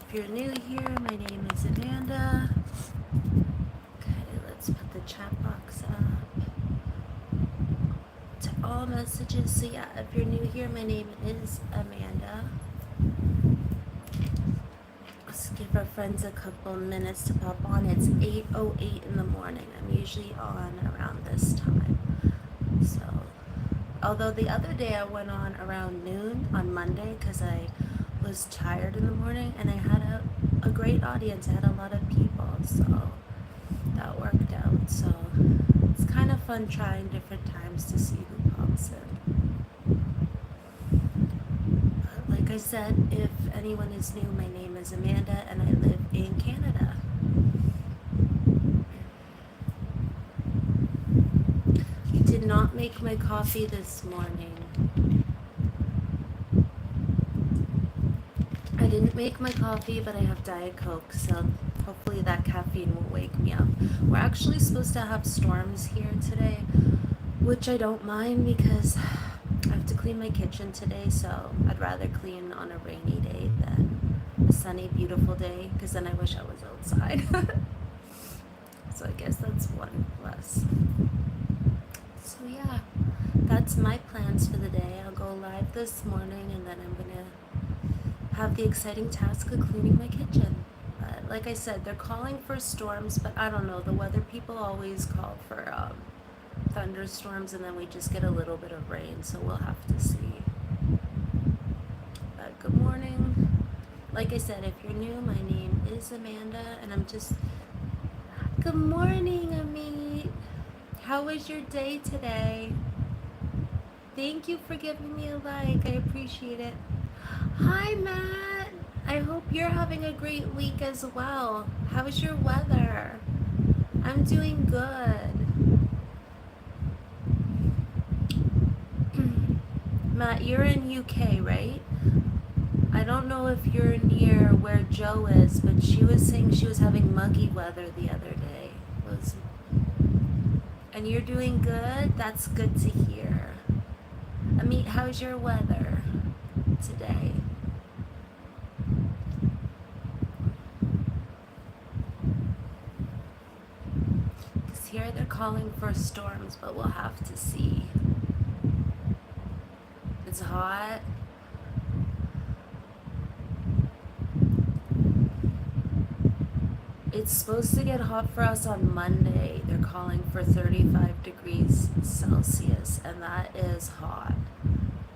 If you're new here, my name is Amanda. Okay, let's put the chat box up to all messages. So yeah, if you're new here, my name is Amanda. Let's give our friends a couple minutes to pop on. It's 8:08 in the morning. I'm usually on around this time. So, although the other day I went on around noon on Monday because I was tired in the morning and I had a great audience. I had a lot of people, so that worked out. So it's kind of fun trying different times to see who pops in. But like I said, if anyone is new, my name is Amanda and I live in Canada. I did not make my coffee this morning. I didn't make my coffee, but I have Diet Coke, so hopefully that caffeine will wake me up. We're actually supposed to have storms here today, which I don't mind because I have to clean my kitchen today, so I'd rather clean on a rainy day than a sunny, beautiful day, because then I wish I was outside. So I guess that's one less. So yeah, that's my plans for the day. I'll go live this morning, and then I'm gonna have the exciting task of cleaning my kitchen. But like I said, they're calling for storms, but I don't know. The weather people always call for thunderstorms, and then we just get a little bit of rain, so we'll have to see. But good morning. Like I said, if you're new, my name is Amanda, and I'm just... Good morning, Amit. How was your day today? Thank you for giving me a like. I appreciate it. Hi, Matt. I hope you're having a great week as well. How's your weather? I'm doing good. Matt, you're in UK, right? I don't know if you're near where Joe is, but she was saying she was having muggy weather the other day. And you're doing good? That's good to hear. Amit, how's your weather today? Because here they're calling for storms, but we'll have to see. It's hot. It's supposed to get hot for us on Monday. They're calling for 35 degrees Celsius, and that is hot.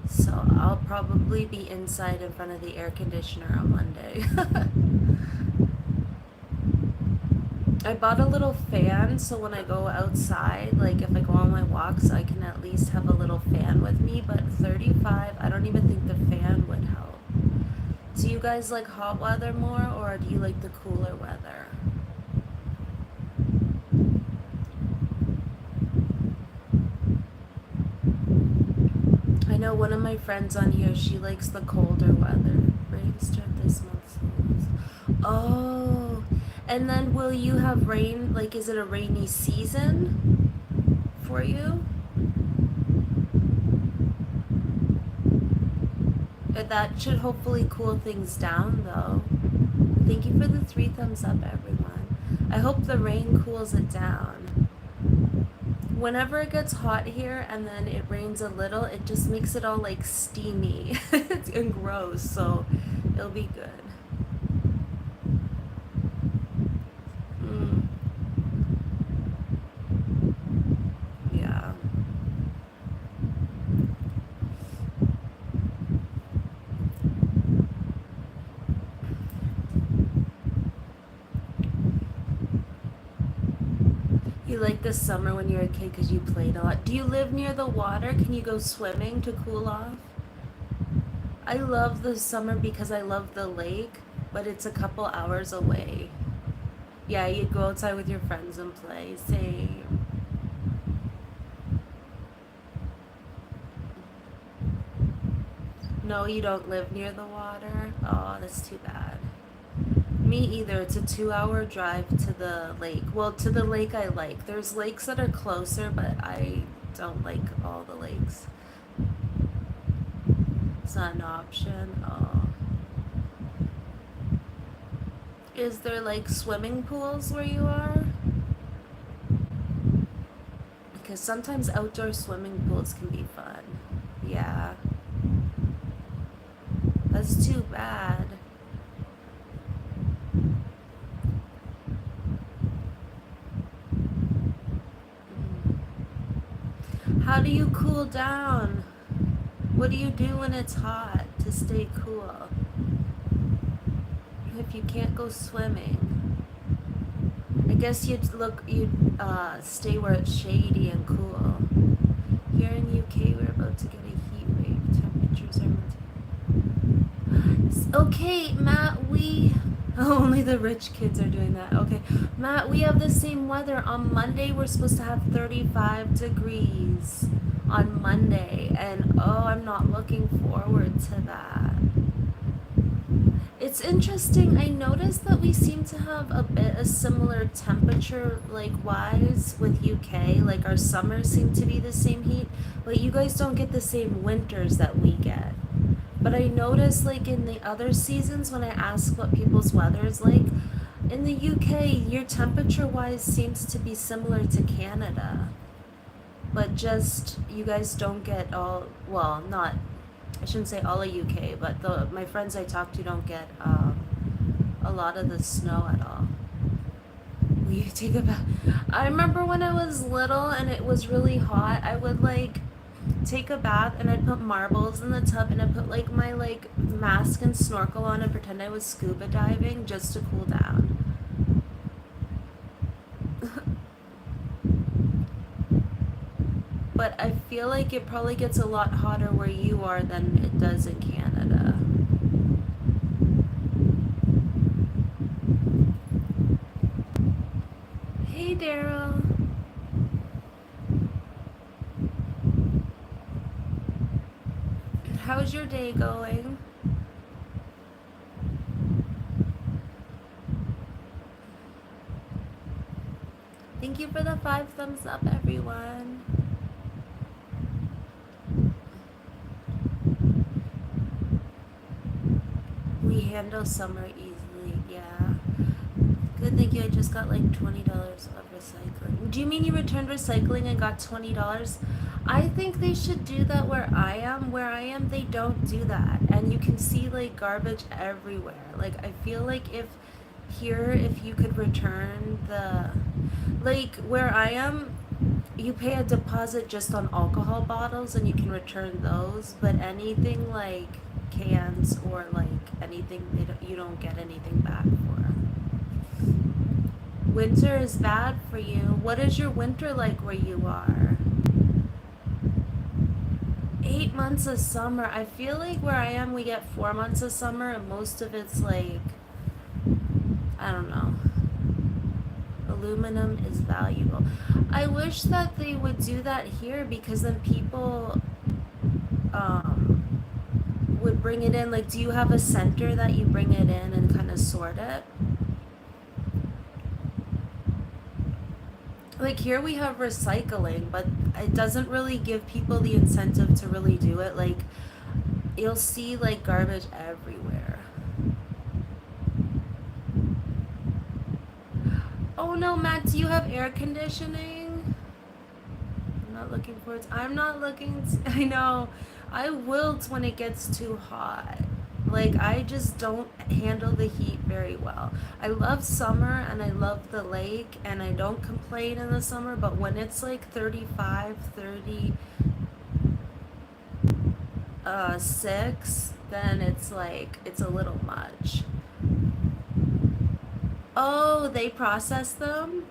So I'll probably be inside in front of the air conditioner on Monday. I bought a little fan, so when I go outside, like if I go on my walks, I can at least have a little fan with me, but 35, I don't even think the fan would help. Do you guys like hot weather more, or do you like the cooler weather? I know one of my friends on here, she likes the colder weather. Rain start this month. Oh, and then will you have rain? Like, is it a rainy season for you? That should hopefully cool things down, though. Thank you for the 3 thumbs up, everyone. I hope the rain cools it down. Whenever it gets hot here and then it rains a little, it just makes it all like steamy and gross, so it'll be good. Yeah. You like the summer when you're a kid because you played a lot. Do you live near the water? Can you go swimming to cool off? I love the summer because I love the lake, but it's a couple hours away. Yeah, you'd go outside with your friends and play. Same. No, you don't live near the water? Oh, that's too bad. Me either. It's a 2-hour drive to the lake. Well, to the lake I like. There's lakes that are closer, but I don't like all the lakes. It's not an option. Oh. Is there like swimming pools where you are? Because sometimes outdoor swimming pools can be fun. Yeah, that's too bad. How do you cool down? What do you do when it's hot to stay cool? If you can't go swimming, I guess you'd stay where it's shady and cool. Here in UK, we're about to get a heat wave. Temperatures are okay, Matt. We only the rich kids are doing that. Okay, Matt. We have the same weather. On Monday, we're supposed to have 35 degrees on Monday, and oh, I'm not looking forward to that. It's interesting. I noticed that we seem to have a bit of similar temperature, like wise, with UK. Like our summers seem to be the same heat, but you guys don't get the same winters that we get. But I noticed, like in the other seasons, when I ask what people's weather is like, in the UK, your temperature wise seems to be similar to Canada. But just you guys don't get all, well, not, I shouldn't say all of UK, but my friends I talk to don't get a lot of the snow at all. Will you take a bath? I remember when I was little and it was really hot, I would like take a bath and I'd put marbles in the tub and I'd put like my like mask and snorkel on and pretend I was scuba diving just to cool down. But I feel like it probably gets a lot hotter where you are than it does in Canada. Hey, Daryl. How's your day going? Thank you for the 5 thumbs up, everyone. We handle summer easily, yeah. Good, thank you. I just got like $20 of recycling. Do you mean you returned recycling and got $20? I think they should do that where I am. Where I am, they don't do that. And you can see like garbage everywhere. Like, I feel like if you could return like where I am, you pay a deposit just on alcohol bottles and you can return those, but anything like cans or like anything you don't get anything back for. Winter is bad for you. What is your winter like where you are? 8 months of summer. I feel like where I am we get 4 months of summer and most of it's like, I don't know. Aluminum is valuable. I wish that they would do that here because then people would bring it in. Like, do you have a center that you bring it in and kind of sort it? Like here we have recycling, but it doesn't really give people the incentive to really do it. Like you'll see like garbage everywhere. Oh no, Matt, do you have air conditioning? I'm not looking I know. I wilt when it gets too hot. Like I just don't handle the heat very well. I love summer and I love the lake and I don't complain in the summer, but when it's like 35, 36, then it's like it's a little much. Oh, they process them?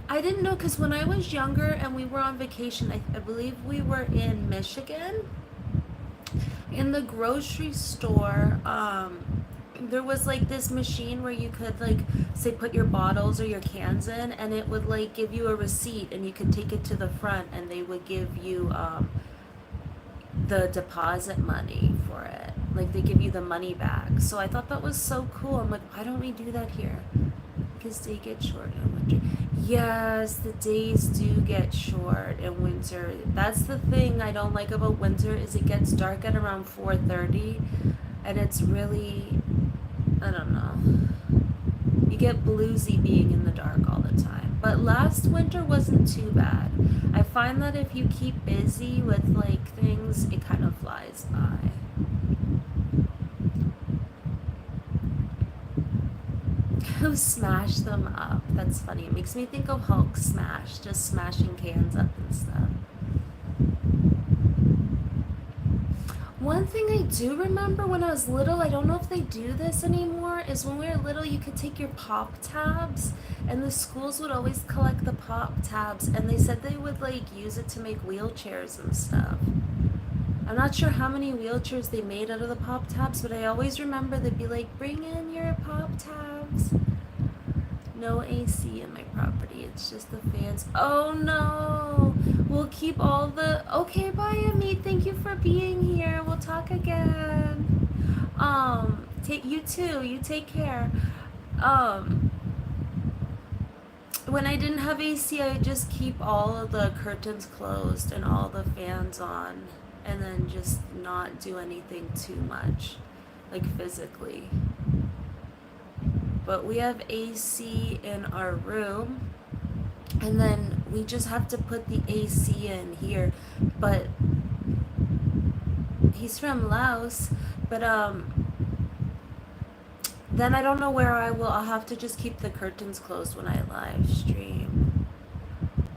I didn't know because when I was younger and we were on vacation, I believe we were in Michigan. In the grocery store, there was like this machine where you could like say put your bottles or your cans in and it would like give you a receipt and you could take it to the front and they would give you the deposit money for it. Like they give you the money back. So I thought that was so cool. I'm like, why don't we do that here? Because they get short in winter. Yes, the days do get short in winter. That's the thing I don't like about winter is it gets dark at around 4:30 and it's really I don't know. You get bluesy being in the dark all the time. But last winter wasn't too bad. I find that if you keep busy with like things, it kind of flies by. Who smashed them up? That's funny. It makes me think of Hulk smash, just smashing cans up and stuff. One thing I do remember when I was little, I don't know if they do this anymore, is when we were little you could take your pop tabs and the schools would always collect the pop tabs and they said they would like use it to make wheelchairs and stuff. I'm not sure how many wheelchairs they made out of the pop tabs, but I always remember they'd be like, bring in your pop tabs. No AC in my property, it's just the fans. Oh no! We'll keep all the... Okay, bye Amit, thank you for being here. We'll talk again. You too, you take care. When I didn't have AC, I would just keep all of the curtains closed and all the fans on, and then just not do anything too much, like physically. But we have AC in our room, and then we just have to put the AC in here. But he's from Laos, but then I don't know where I'll have to just keep the curtains closed when I live stream.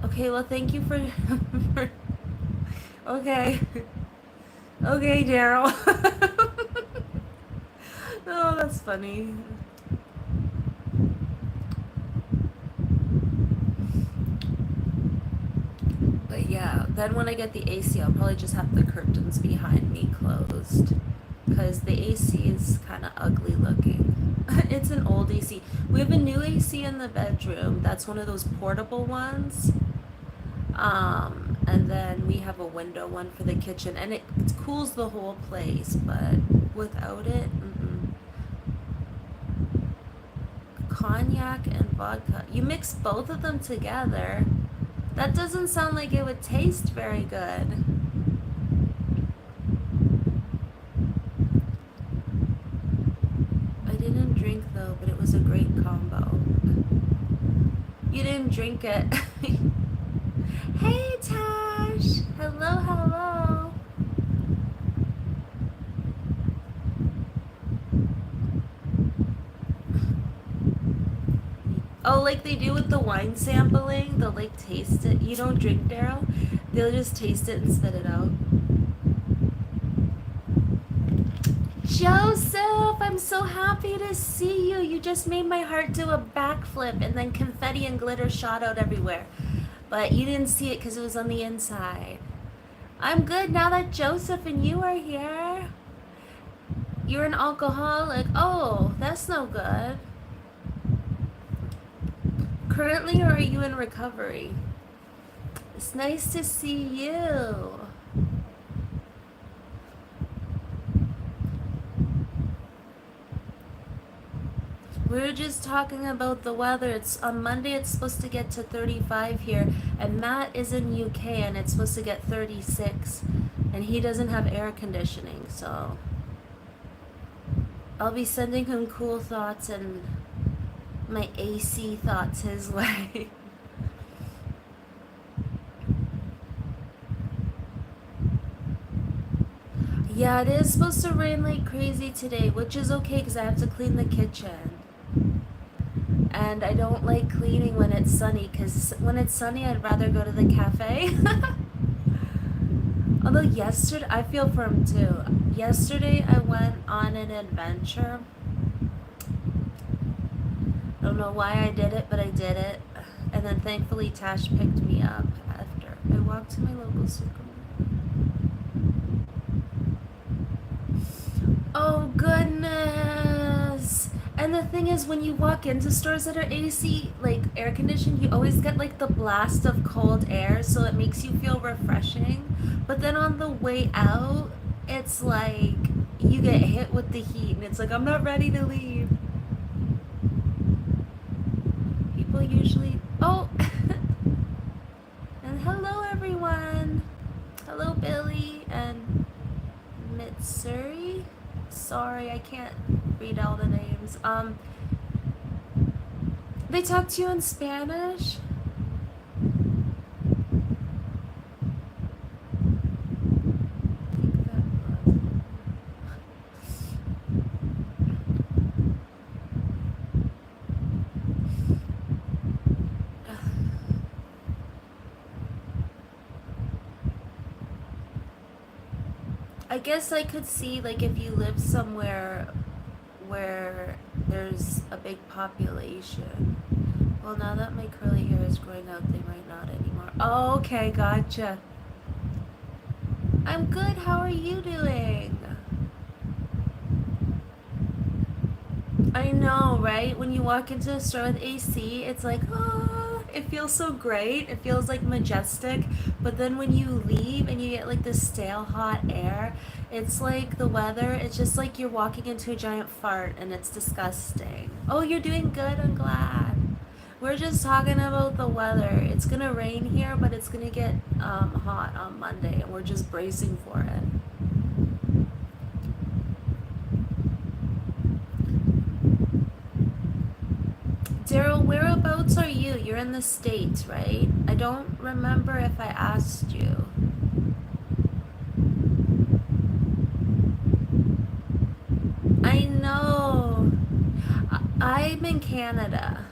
Okay, well thank you for okay. Okay, Daryl. Oh, that's funny. But yeah, then when I get the AC, I'll probably just have the curtains behind me closed, because the AC is kind of ugly looking. It's an old AC. We have a new AC in the bedroom. That's one of those portable ones. And then we have a window one for the kitchen, and it cools the whole place, but without it, Cognac and vodka. You mix both of them together. That doesn't sound like it would taste very good. I didn't drink though, but it was a great combo. You didn't drink it. Hey Tash! Hello, hello. Oh, like they do with the wine sampling, they'll like taste it. You don't drink, Daryl? They'll just taste it and spit it out. Joseph, I'm so happy to see you. You just made my heart do a backflip, and then confetti and glitter shot out everywhere. But you didn't see it because it was on the inside. I'm good now that Joseph and you are here. You're an alcoholic. Oh, that's no good. Currently, or are you in recovery? It's nice to see you. We were just talking about the weather. It's on Monday, it's supposed to get to 35 here, and Matt is in UK and it's supposed to get 36, and he doesn't have air conditioning, so I'll be sending him cool thoughts and my AC thoughts his way. Yeah, it is supposed to rain like crazy today, which is okay because I have to clean the kitchen. And I don't like cleaning when it's sunny, because when it's sunny I'd rather go to the cafe. Although yesterday, I feel for him too. Yesterday I went on an adventure. I don't know why I did it, but I did it. And then thankfully Tash picked me up after. I walked to my local supermarket. Oh goodness! And the thing is, when you walk into stores that are AC, like air conditioned, you always get like the blast of cold air, so it makes you feel refreshing. But then on the way out, it's like you get hit with the heat, and it's like, I'm not ready to leave. People usually... Oh! And hello everyone! Hello Billy and Mitsuri? Sorry, I can't read all the names. They talk to you in Spanish? I guess I could see, like, if you live somewhere where there's a big population. Well, now that my curly hair is growing out, they might not anymore. Oh, okay, gotcha. I'm good. How are you doing? I know, right? When you walk into a store with AC, it's like, oh, it feels so great. It feels like majestic. But then when you leave and you get like this stale hot air, it's like the weather, it's just like you're walking into a giant fart and it's disgusting. Oh, you're doing good. I'm glad. We're just talking about the weather. It's gonna rain here, but it's gonna get hot on Monday, and we're just bracing for it. Daryl, whereabouts are you? You're in the States, right? I don't remember if I asked you. I know. I'm in Canada.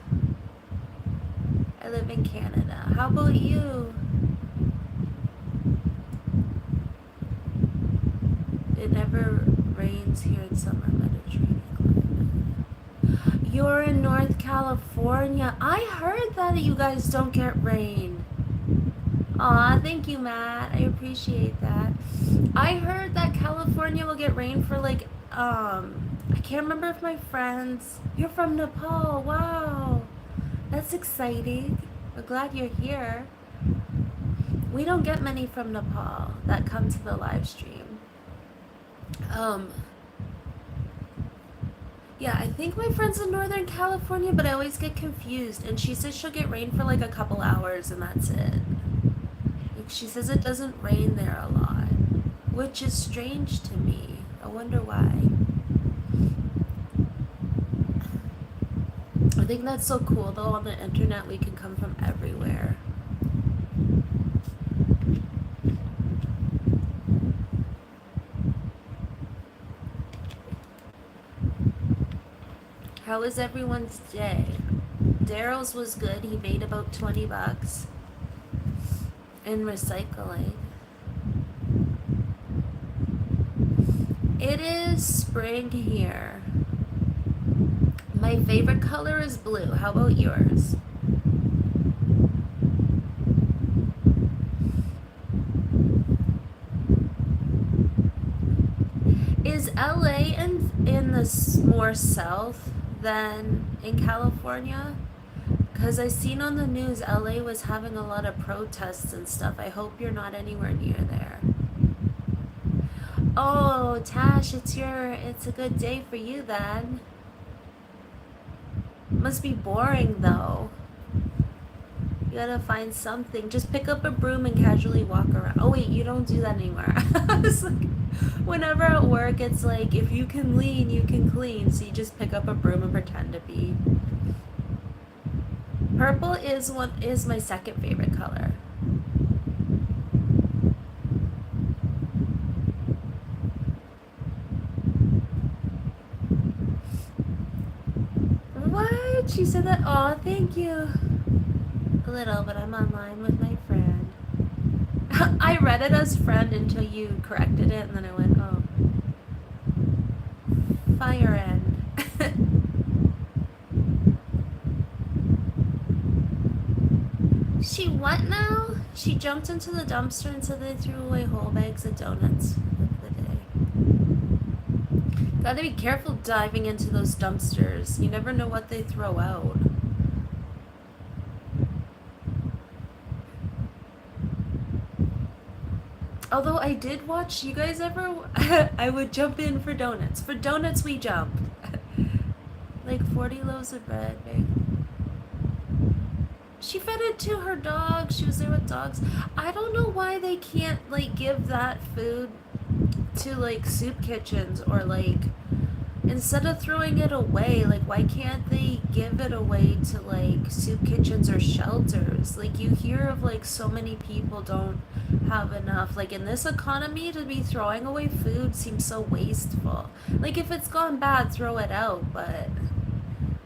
I live in Canada. How about you? It never rains here in summer, Mediterranean climate. You're in North California. I heard that you guys don't get rain. Aw, thank you, Matt. I appreciate that. I heard that California will get rain for like, I can't remember if my friends. You're from Nepal. Wow. That's exciting. We're glad you're here. We don't get many from Nepal that come to the live stream. Yeah, I think my friend's in Northern California, but I always get confused. And she says she'll get rain for like a couple hours and that's it. Like, she says it doesn't rain there a lot, which is strange to me. I wonder why. I think that's so cool though. On the internet, we can come from everywhere. How was everyone's day? Daryl's was good. He made about 20 bucks in recycling. It is spring here. My favorite color is blue. How about yours? Is LA in the more south than in California? Because I seen on the news LA was having a lot of protests and stuff. I hope you're not anywhere near there. Oh, Tash, it's a good day for you then. Must be boring though. You gotta find something. Just pick up a broom and casually walk around. Oh wait, you don't do that anymore. I was like, whenever at work, it's like, if you can lean, you can clean. So you just pick up a broom and pretend to be. Purple is my second favorite color. What? She said that? Aw, thank you. A little, but I'm online with my friend. I read it as friend until you corrected it, and then I went, oh. Fire end. She what now? She jumped into the dumpster and said they threw away whole bags of donuts of the day. Gotta be careful diving into those dumpsters. You never know what they throw out. Although I did watch, you guys ever, I would jump in for donuts. For donuts we jumped. Like 40 loaves of bread, babe. She fed it to her dog. She was there with dogs. I don't know why they can't like give that food to like soup kitchens, or like instead of throwing it away, like why can't they give it away to like soup kitchens or shelters? Like you hear of like so many people don't have enough. Like in this economy, to be throwing away food seems so wasteful. Like if it's gone bad, throw it out, but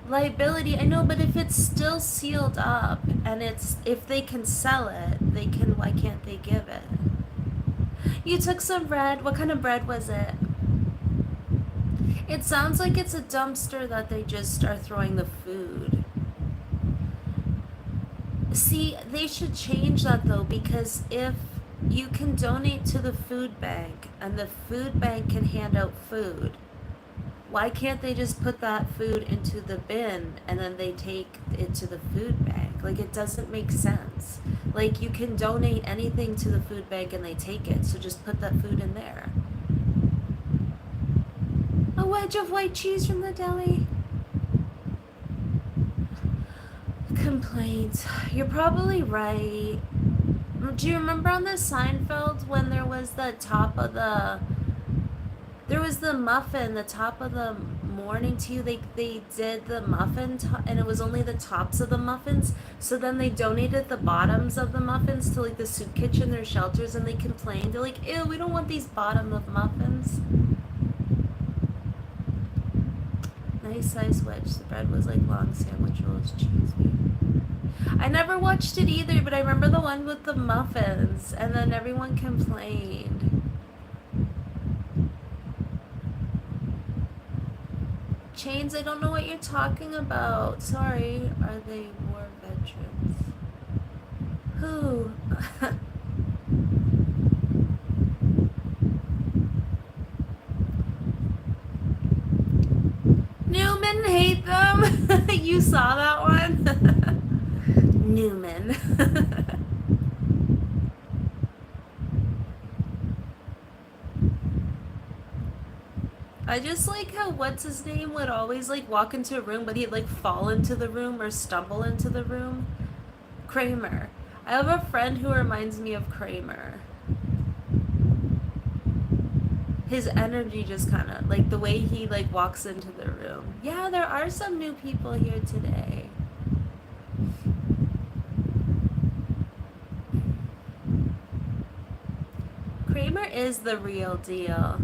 liability, I know, but if it's still sealed up and it's, if they can sell it, they can, why can't they give it? You took some bread. What kind of bread was it? It sounds like it's a dumpster that they just are throwing the food. See, they should change that though, because if you can donate to the food bank and the food bank can hand out food, why can't they just put that food into the bin and then they take it to the food bank? Like, it doesn't make sense. Like, you can donate anything to the food bank and they take it, so just put that food in there. A wedge of white cheese from the deli. Complaints. You're probably right. Do you remember on the Seinfeld when there was the top of the... There was the muffin, the top of the morning tea. They did the muffin, and it was only the tops of the muffins. So then they donated the bottoms of the muffins to like the soup kitchen or shelters, and they complained. They're like, ew, we don't want these bottom of muffins. Nice size wedge. The bread was like long sandwich rolls, cheese. I never watched it either, but I remember the one with the muffins, and then everyone complained. Chains, I don't know what you're talking about. Sorry. Are they war veterans? Who? Newman, hate them. You saw that one? Newman. I just like how what's his name would always like walk into a room, but he'd like fall into the room or stumble into the room. Kramer. I have a friend who reminds me of Kramer. His energy just kind of like the way he like walks into the room. Yeah, there are some new people here today. Kramer is the real deal.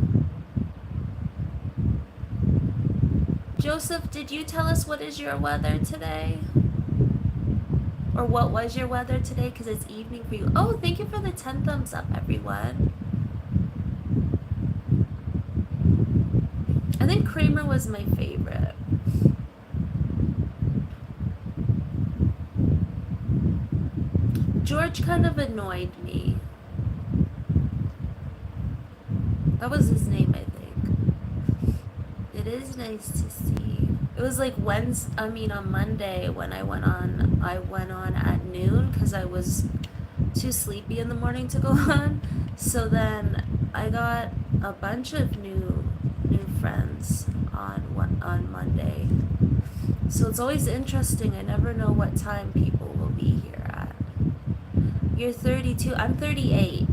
Joseph, did you tell us what is your weather today? Or what was your weather today? Because it's evening for you. Oh, thank you for the 10 thumbs up, everyone. I think Kramer was my favorite. George kind of annoyed me. That was his name, I think. It is nice to see. It was like on Monday when I went on at noon because I was too sleepy in the morning to go on. So then I got a bunch of new friends on Monday. So it's always interesting. I never know what time people will be here at. You're 32. I'm 38.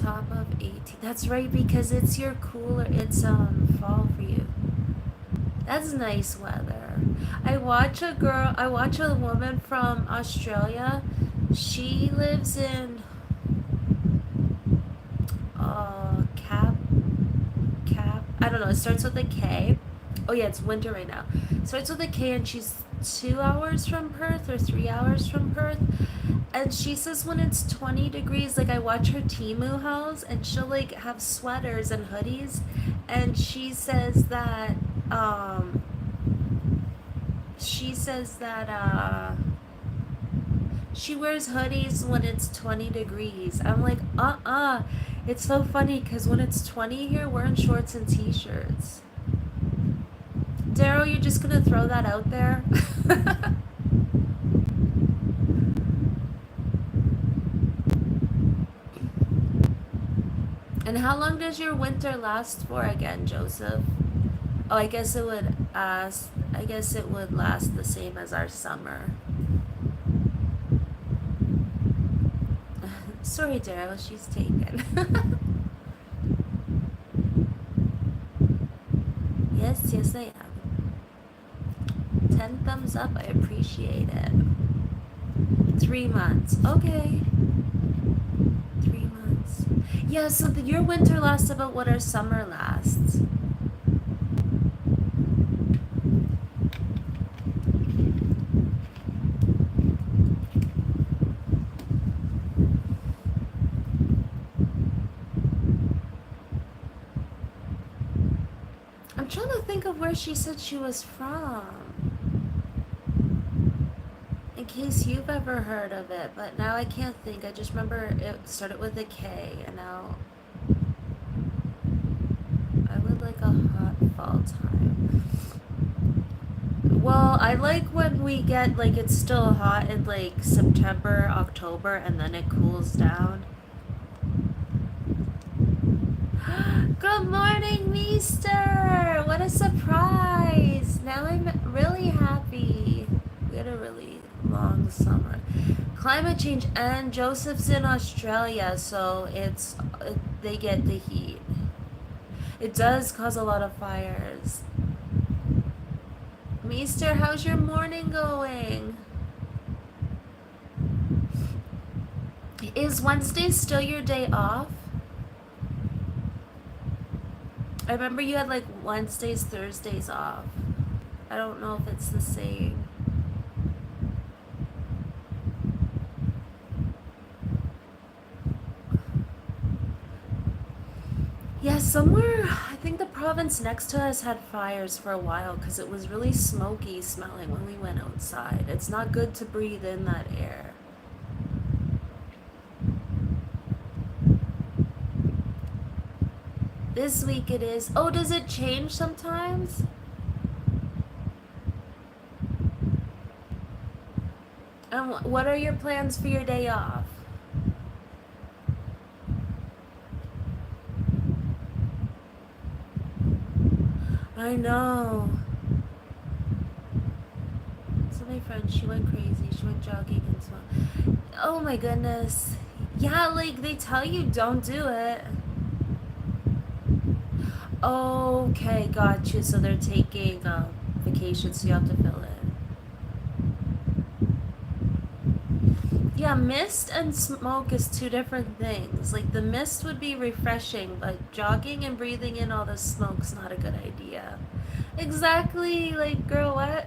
Top of 18. That's right, because it's your cooler. It's fall for you. That's nice weather. I watch a woman from Australia. She lives in Cap. I don't know. It starts with a K. Oh yeah, it's winter right now. It starts with a K, and she's 2 hours from Perth or 3 hours from Perth. And she says when it's 20 degrees, like I watch her Temu hauls, and she'll like have sweaters and hoodies, and she says that she wears hoodies when it's 20 degrees. I'm like, it's so funny because when it's 20 here, we're in shorts and t-shirts. Daryl, you're just gonna throw that out there? And how long does your winter last for again, Joseph? Oh, I guess it would I guess it would last the same as our summer. Sorry, Daryl, she's taken. Yes, yes, I am. 10 thumbs up, I appreciate it. 3 months. Okay. 3 months. Yeah, so your winter lasts about what our summer lasts. I'm trying to think of where she said she was from. In case you've ever heard of it, but now I can't think. I just remember it started with a K, and now I would like a hot fall time. Well, I like when we get like it's still hot in like September, October, and then it cools down. Good morning, Meester! What a surprise! Now I'm really happy. We had a really long summer. Climate change, and Joseph's in Australia, so they get the heat. It does cause a lot of fires. Meester, how's your morning going? Is Wednesday still your day off? I remember you had like Wednesdays, Thursdays off. I don't know if it's the same. Yeah, somewhere, I think the province next to us had fires for a while because it was really smoky smelling when we went outside. It's not good to breathe in that air. This week it is. Oh, does it change sometimes? And what are your plans for your day off? I know. So my friend, she went crazy. She went jogging and so. Oh my goodness. Yeah, like they tell you don't do it. Okay, got you. So they're taking vacation, so you have to fill in. Yeah, mist and smoke is two different things. Like the mist would be refreshing, but jogging and breathing in all the smoke's not a good idea. Exactly, like girl, what?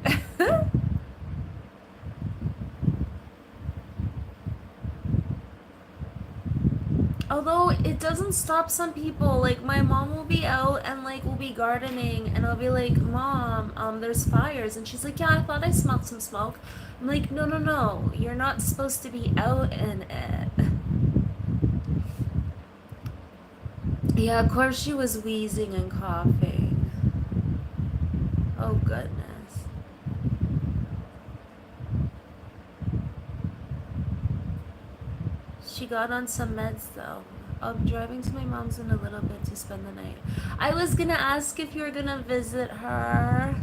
Although it doesn't stop some people. Like my mom will be out and like we'll be gardening and I'll be like, "Mom, there's fires." And she's like, "Yeah, I thought I smelled some smoke." I'm like, "No, no, no. You're not supposed to be out in it." Yeah, of course she was wheezing and coughing. Oh goodness. She got on some meds though. I'm driving to my mom's in a little bit to spend the night. I was gonna ask if you were gonna visit her.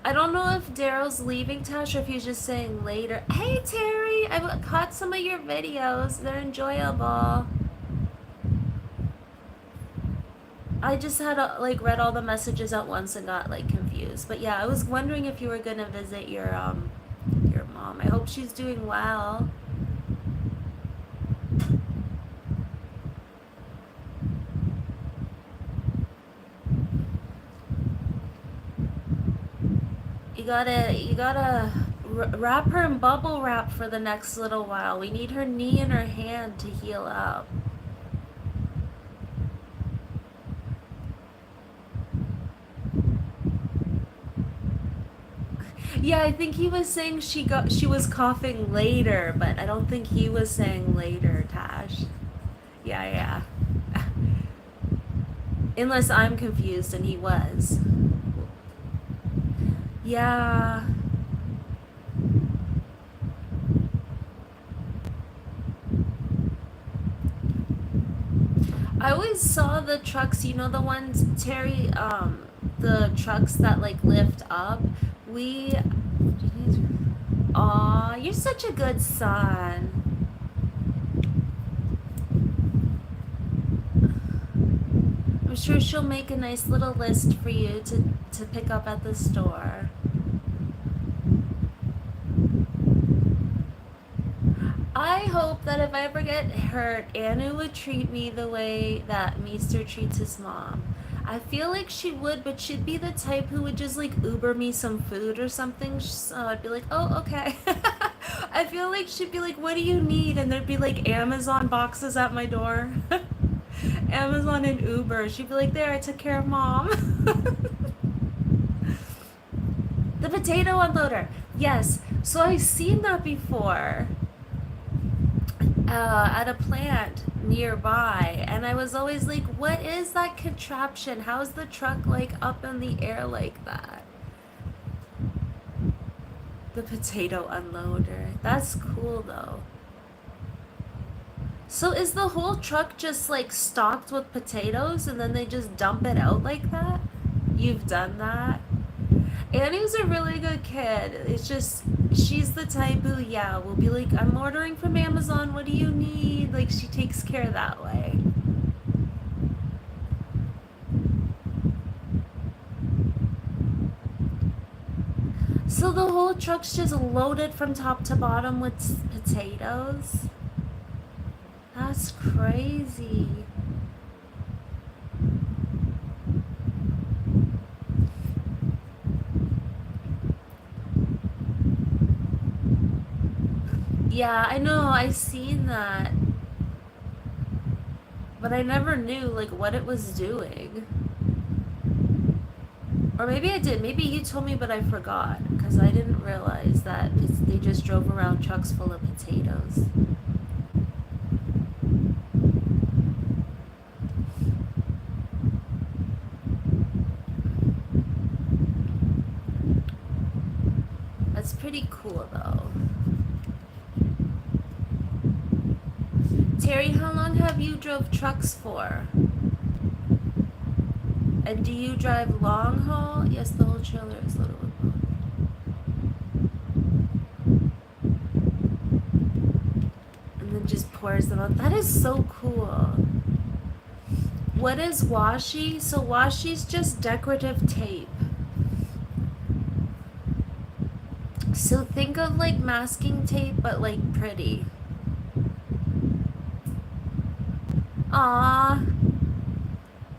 I don't know if Daryl's leaving, Tash, or if he's just saying later. Hey Terry, I've caught some of your videos. They're enjoyable. I just had like read all the messages at once and got like confused. But yeah, I was wondering if you were gonna visit your mom. I hope she's doing well. You gotta wrap her in bubble wrap for the next little while. We need her knee and her hand to heal up. Yeah, I think he was saying she was coughing later, but I don't think he was saying later, Tash. Yeah, yeah. Unless I'm confused and he was. Yeah. I always saw the trucks, the ones, Terry, the trucks that like lift up. We, aw, you're such a good son. I'm sure she'll make a nice little list for you to pick up at the store. I hope that if I ever get hurt, Anu would treat me the way that Meester treats his mom. I feel like she would, but she'd be the type who would just like Uber me some food or something. So I'd be like, oh, okay. I feel like she'd be like, what do you need? And there'd be like Amazon boxes at my door. Amazon and Uber. She'd be like, there, I took care of mom. The potato unloader. Yes. So I've seen that before. At a plant nearby, and I was always like, what is that contraption? How's the truck like up in the air like that? The potato unloader. That's cool though. So is the whole truck just like stocked with potatoes and then they just dump it out like that? You've done that? Annie's a really good kid. It's just, she's the type who, yeah, will be like, I'm ordering from Amazon, what do you need? Like, she takes care that way. So the whole truck's just loaded from top to bottom with potatoes? That's crazy. Yeah, I know, I've seen that. But I never knew, like, what it was doing. Or maybe I did. Maybe you told me, but I forgot. Because I didn't realize that they just drove around trucks full of potatoes. That's pretty cool, though. Terry, how long have you drove trucks for? And do you drive long haul? Yes, the whole trailer is loaded with milk. And then just pours them out. That is so cool. What is washi? So washi's just decorative tape. So think of like masking tape, but like pretty. Aww.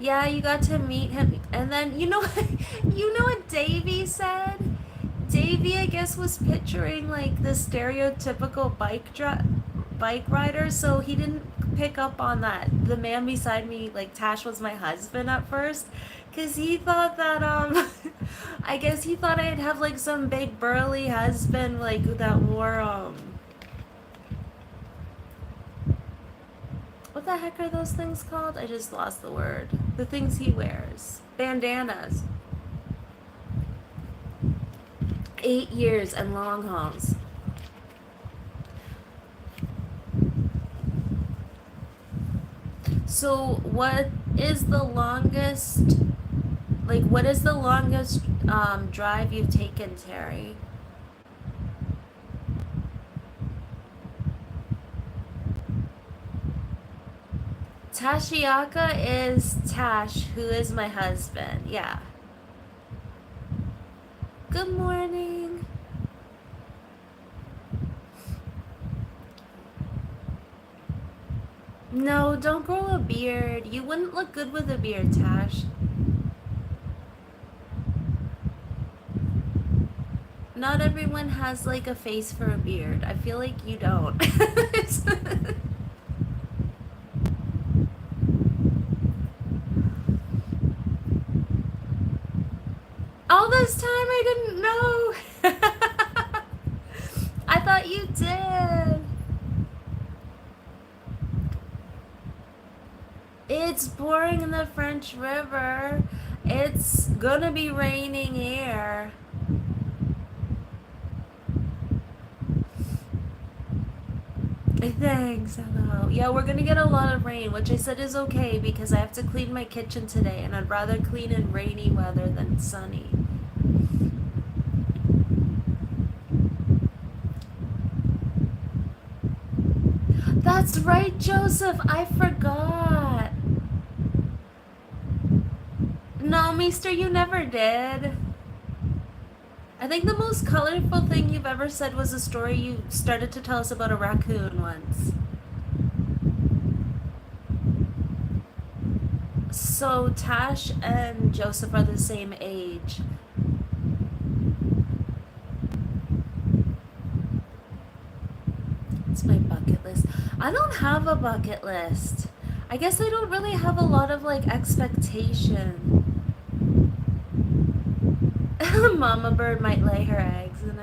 Yeah, you got to meet him. And then, you know what Davey said? Davey, I guess, was picturing like the stereotypical bike rider, so he didn't pick up on that. The man beside me, like Tash, was my husband at first, because he thought that, I guess he thought I'd have like some big burly husband, like, that wore, what the heck are those things called? I just lost the word. The things he wears. Bandanas. 8 years and long hauls. So what is the longest, drive you've taken, Terry? Tashiaka is Tash, who is my husband. Yeah. Good morning. No, don't grow a beard. You wouldn't look good with a beard, Tash. Not everyone has like a face for a beard. I feel like you don't. All this time I didn't know. I thought you did. It's pouring in the French River. It's gonna be raining here. Thanks, hello. Yeah, we're gonna get a lot of rain, which I said is okay because I have to clean my kitchen today, and I'd rather clean in rainy weather than sunny. That's right, Joseph. I forgot. No, Meester, you never did. I think the most colorful thing you've ever said was a story you started to tell us about a raccoon once. So Tash and Joseph are the same age. It's my bucket list. I don't have a bucket list. I guess I don't really have a lot of like expectation. Mama bird might lay her eggs in it.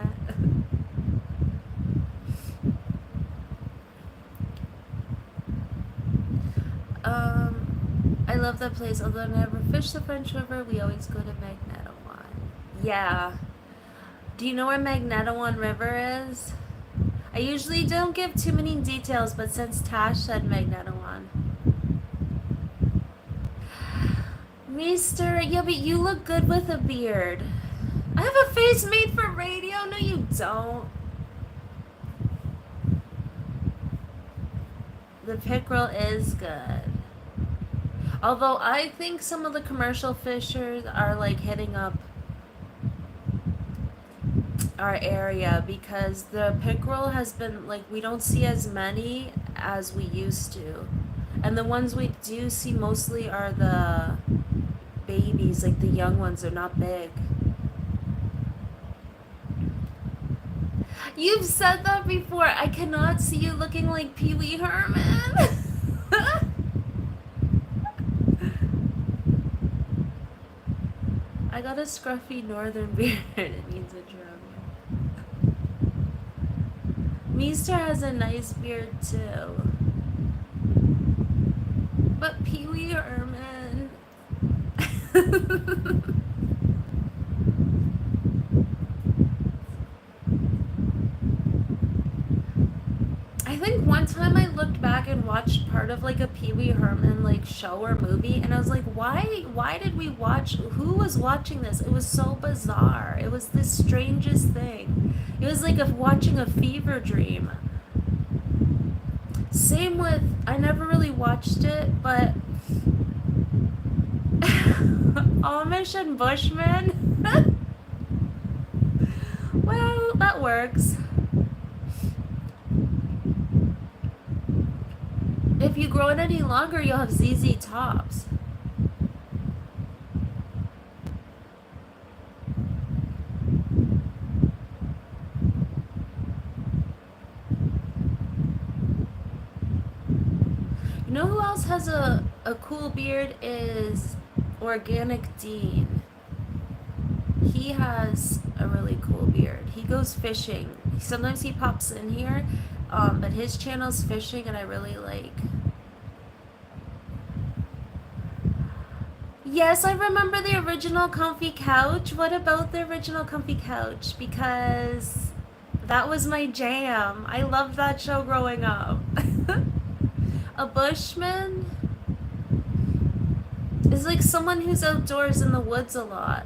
I love that place. Although I never fish the French River, we always go to Magnetawan. Yeah. Do you know where Magnetawan River is? I usually don't give too many details, but since Tash said Magnetawan. Meester, yeah, but you look good with a beard. I have a face made for radio. No, you don't. The pickerel is good. Although I think some of the commercial fishers are like hitting up our area because the pickerel has been like, we don't see as many as we used to. And the ones we do see mostly are the babies, like the young ones. They're not big. You've said that before. I cannot see you looking like Pee Wee Herman. I got a scruffy northern beard. It needs a drum. Meester has a nice beard too. But Pee Wee Herman. I think one time I looked back and watched part of like a Pee Wee Herman like show or movie, and I was like, why did we watch, who was watching this? It was so bizarre. It was the strangest thing. It was like watching a fever dream. Same with, I never really watched it, but Amish and Bushmen. Well, that works. If you grow it any longer, you'll have ZZ tops. You know who else has a cool beard is Organic Dean. He has a really cool beard. He goes fishing. Sometimes he pops in here, but his channel's fishing, and I really like. Yes, I remember the original comfy couch. What about the original comfy couch? Because that was my jam. I loved that show growing up. A bushman is like someone who's outdoors in the woods a lot.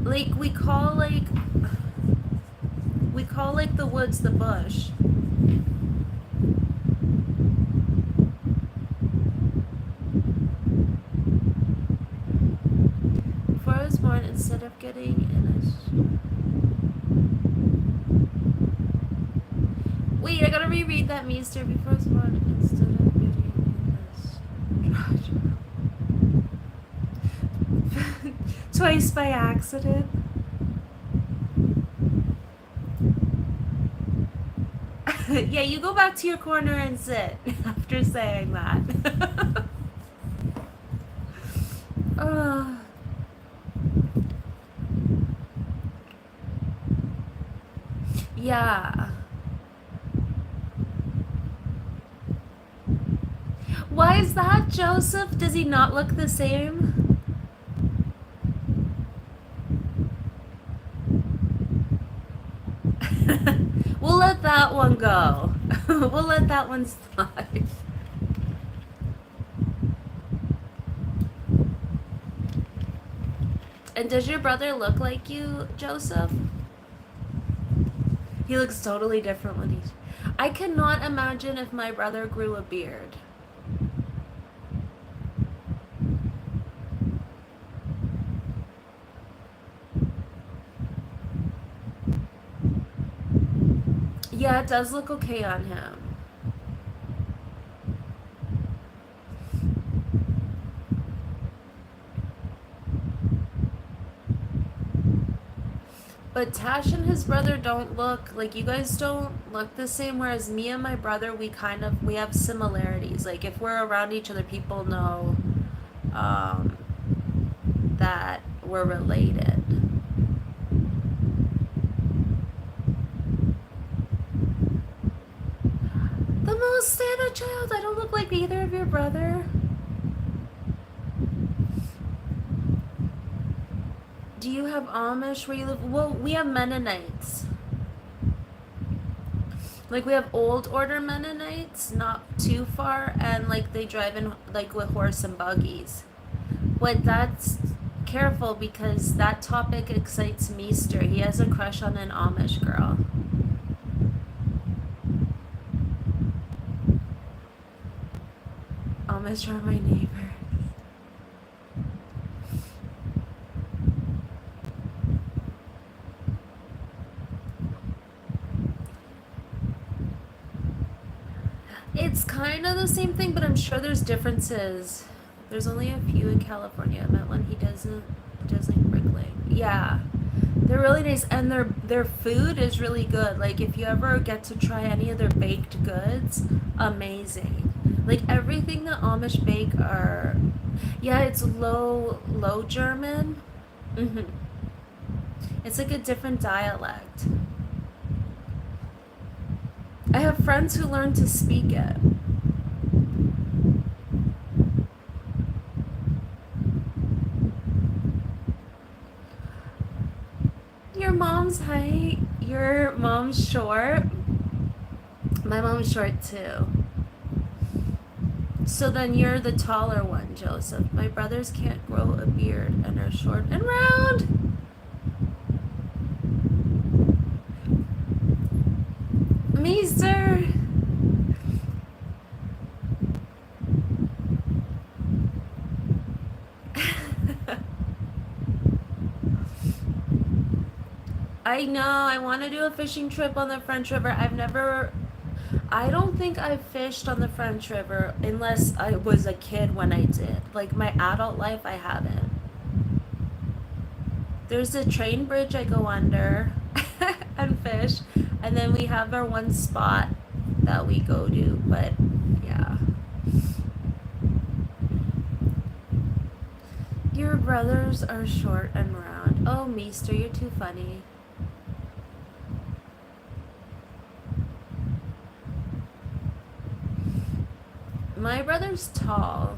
Like we call the woods the bush. Before I was born, instead of getting in a wait, I gotta reread that, Meester. Before I was born, instead of getting in this twice by accident. Yeah, you go back to your corner and sit after saying that. Yeah. Why is that, Joseph? Does he not look the same? We'll let that one go. We'll let that one slide. And does your brother look like you, Joseph? He looks totally different when he's. I cannot imagine if my brother grew a beard. Yeah, it does look okay on him. But Tash and his brother don't look like you guys don't look the same. Whereas me and my brother, we have similarities. Like if we're around each other, people know um, that we're related. The most standout child. I don't look like either of your brother. Do you have Amish where you live? Well, we have Mennonites. Like we have old order Mennonites, not too far, and like they drive in like with horse and buggies. But that's careful because that topic excites Meester. He has a crush on an Amish girl. Amish are my neighbor. It's kind of the same thing, but I'm sure there's differences. There's only a few in California. I met one. He doesn't like bricklaying. Yeah, they're really nice, and their food is really good. Like if you ever get to try any of their baked goods, amazing. Like everything that Amish bake are, yeah, it's low German. Mhm. It's like a different dialect. I have friends who learn to speak it. Your mom's height, your mom's short. My mom's short too. So then you're the taller one, Joseph. My brothers can't grow a beard and are short and round. Meester. I know, I want to do a fishing trip on the French River. I don't think I've fished on the French River unless I was a kid when I did. Like my adult life, I haven't. There's a train bridge I go under and fish, and then we have our one spot that we go to, but yeah. Your brothers are short and round. Oh, Meester, you're too funny. My brother's tall.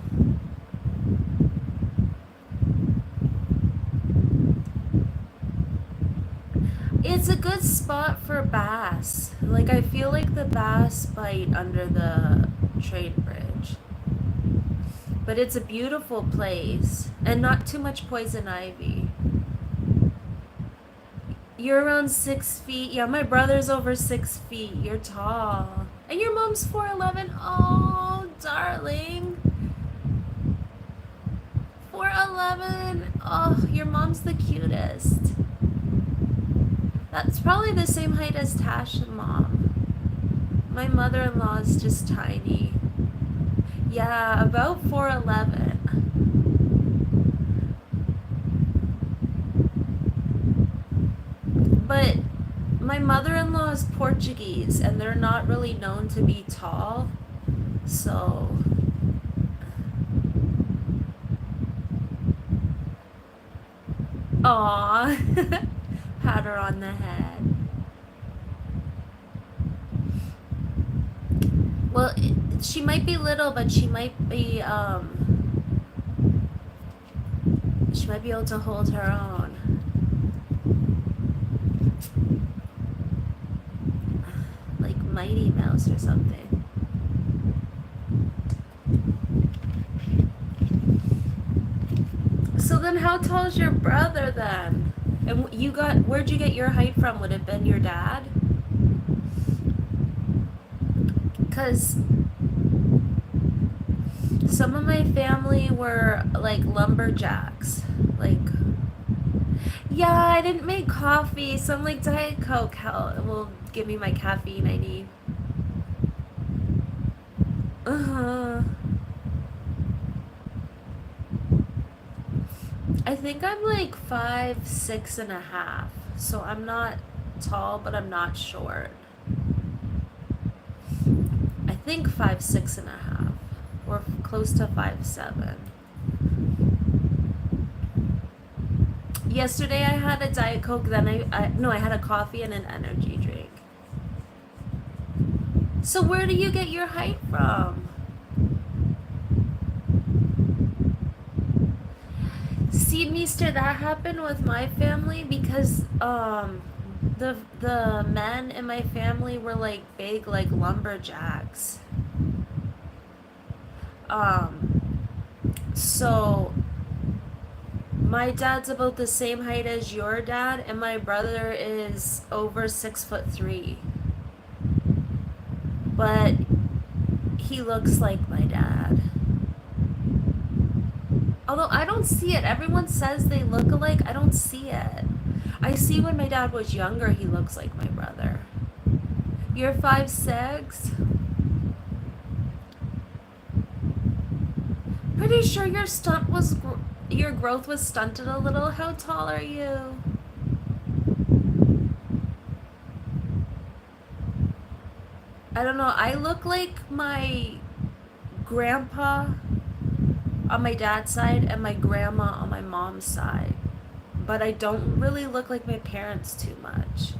It's a good spot for bass. Like, I feel like the bass bite under the train bridge. But it's a beautiful place. And not too much poison ivy. You're around 6 feet. Yeah, my brother's over 6 feet. You're tall. And your mom's 4'11". Oh, darling. 4'11". Oh, your mom's the cutest. That's probably the same height as Tash's mom. My mother-in-law is just tiny. Yeah, about 4'11". But my mother-in-law is Portuguese, and they're not really known to be tall. So... Aww. Pat her on the head. Well, she might be little, but she might be able to hold her own. Like Mighty Mouse or something. So then how tall is your brother then? And where'd you get your height from? Would it have been your dad? Because some of my family were like lumberjacks. Like, yeah, I didn't make coffee, so I'm like, Diet Coke will give me my caffeine I need. Uh-huh. I think I'm like 5'6.5", so I'm not tall, but I'm not short. I think 5'6.5", or close to 5'7". Yesterday I had a Diet Coke, then I had a coffee and an energy drink. So where do you get your height from? See, Meester, that happened with my family because the men in my family were like big, like lumberjacks. So my dad's about the same height as your dad, and my brother is over 6'3". But he looks like my dad. Although I don't see it. Everyone says they look alike. I don't see it. I see when my dad was younger, he looks like my brother. You're 5'6"? Pretty sure your growth was stunted a little. How tall are you? I don't know. I look like my grandpa on my dad's side and my grandma on my mom's side. But I don't really look like my parents too much.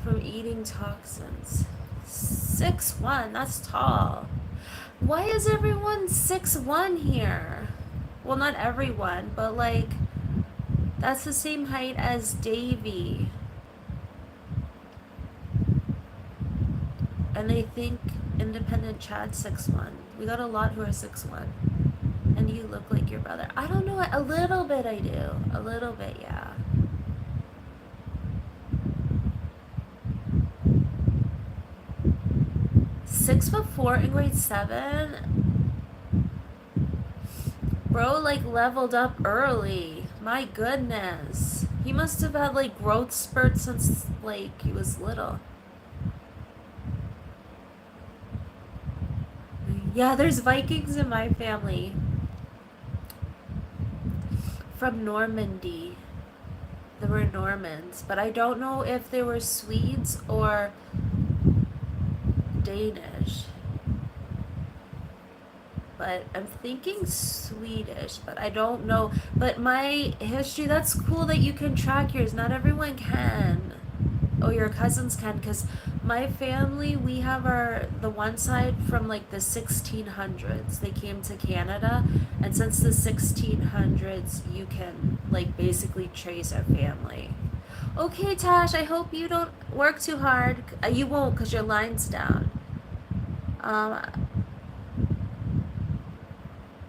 From eating toxins. 6'1", that's tall. Why is everyone 6'1" here? Well, not everyone, but like, that's the same height as Davy. And I think Independent Chad's 6'1". We got a lot who are 6'1". And you look like your brother. I don't know, a little bit I do. A little bit, yeah. "6'4" in grade 7? Bro, like, leveled up early. My goodness. He must have had, like, growth spurts since, like, he was little. Yeah, there's Vikings in my family. From Normandy. There were Normans. But I don't know if they were Swedes or Danish. But I'm thinking Swedish, but I don't know. But my history, that's cool that you can track yours. Not everyone can. Oh, your cousins can, because my family, we have the one side from like the 1600s. They came to Canada, and since the 1600s, you can like basically trace our family. Okay, Tash, I hope you don't work too hard. You won't, because your line's down.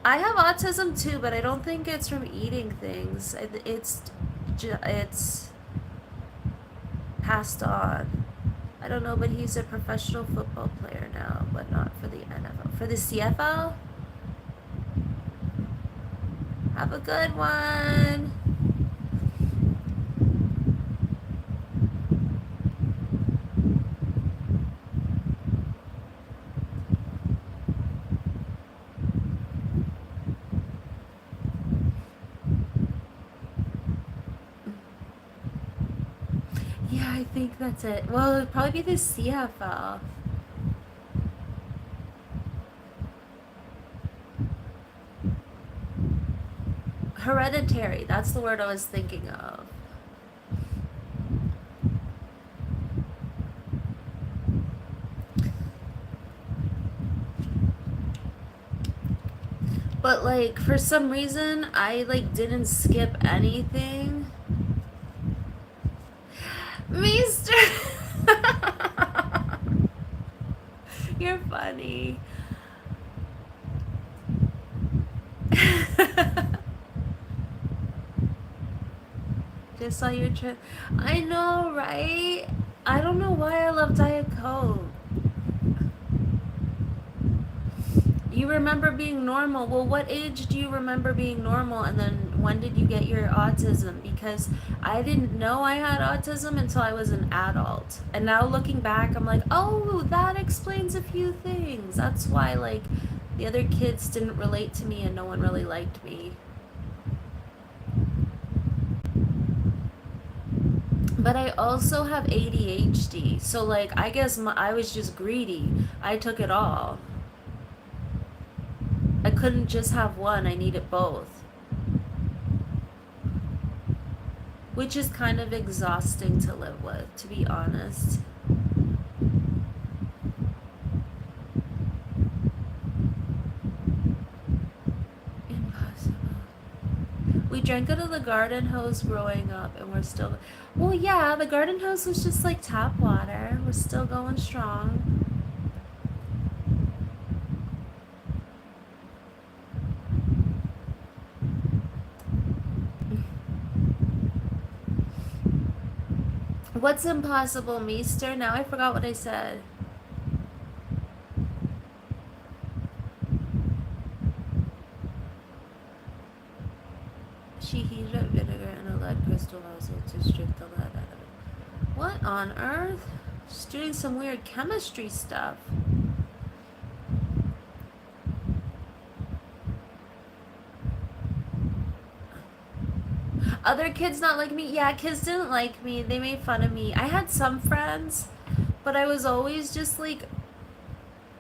I have autism too, but I don't think it's from eating things. It's passed on. I don't know, but he's a professional football player now, but not for the NFL. For the CFL? Have a good one. Yeah, I think that's it. Well, it'd probably be the CFL. Hereditary, that's the word I was thinking of. But like, for some reason, I like didn't skip anything. Meester! saw your trip. I know, right? I don't know why I love Diet Coke. You remember being normal. Well, what age do you remember being normal? And then when did you get your autism? Because I didn't know I had autism until I was an adult. And now looking back, I'm like, oh, that explains a few things. That's why, like, the other kids didn't relate to me and no one really liked me. But I also have ADHD. So, like, I guess I was just greedy. I took it all. I couldn't just have one, I needed both. Which is kind of exhausting to live with, to be honest. Impossible. We drank out of the garden hose growing up, and we're still. Well, yeah, the garden hose was just like tap water. We're still going strong. What's impossible, Meester? Now I forgot what I said. She heated up vinegar in a lead crystal vessel to strip the lead out of it. What on earth? She's doing some weird chemistry stuff. Other kids not like me? Yeah, kids didn't like me. They made fun of me. I had some friends, but I was always just like,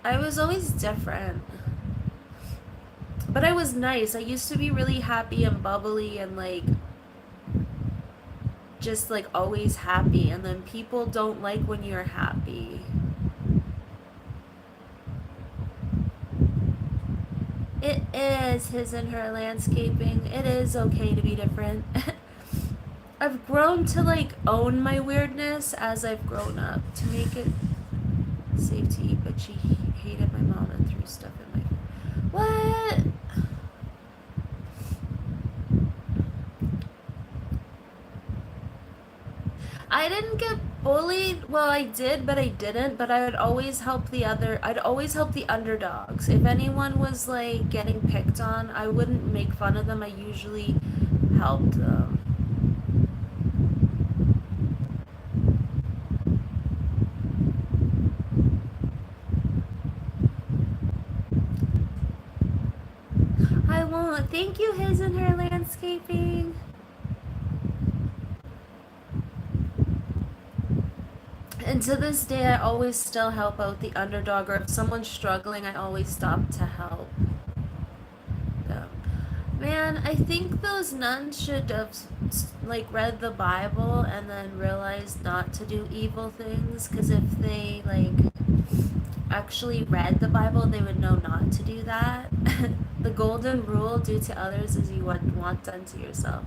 I was always different. But I was nice. I used to be really happy and bubbly and like, just like always happy. And then people don't like when you're happy. It is his and her landscaping. It is okay to be different. I've grown to like own my weirdness as I've grown up to make it safe to eat, but she hated my mom and threw stuff in my. What? I didn't get bullied. Well, I did, but I didn't. But I would always help the other. I'd always help the underdogs. If anyone was like getting picked on, I wouldn't make fun of them. I usually helped them. I won't. Thank you, his and her landscaping. And to this day, I always still help out the underdog, or if someone's struggling, I always stop to help them. Man, I think those nuns should have like read the Bible and then realized not to do evil things, because if they like actually read the Bible, they would know not to do that. The golden rule: do to others as you would want done to yourself.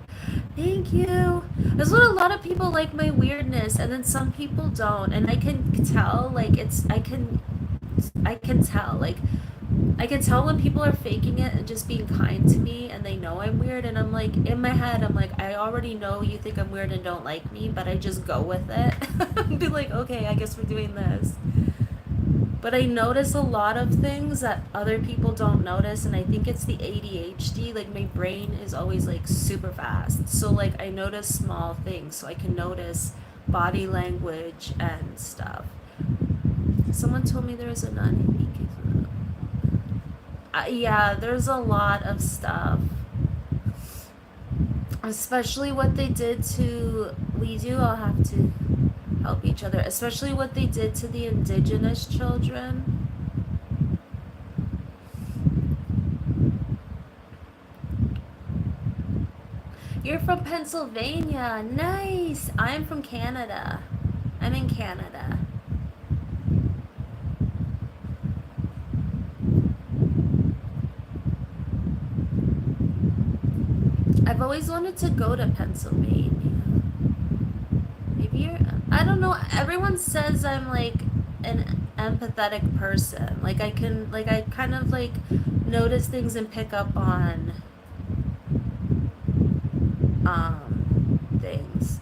Thank you. That's what a lot of people like, my weirdness, and then some people don't, and I can tell. Like I can tell. Like I can tell when people are faking it and just being kind to me, and they know I'm weird, and I'm like in my head, I'm like, I already know you think I'm weird and don't like me, but I just go with it. Be like, okay, I guess we're doing this. But I notice a lot of things that other people don't notice, and I think it's the ADHD. Like my brain is always like super fast. So like I notice small things, so I can notice body language and stuff. Someone told me there was a nun in yeah, there's a lot of stuff. Especially what they did to, we do all have to help each other, especially what they did to the indigenous children. You're from Pennsylvania. Nice. I'm from Canada. I'm in Canada. I've always wanted to go to Pennsylvania. Maybe you're, I don't know. Everyone says I'm like an empathetic person. Like I can, like I kind of like notice things and pick up on things.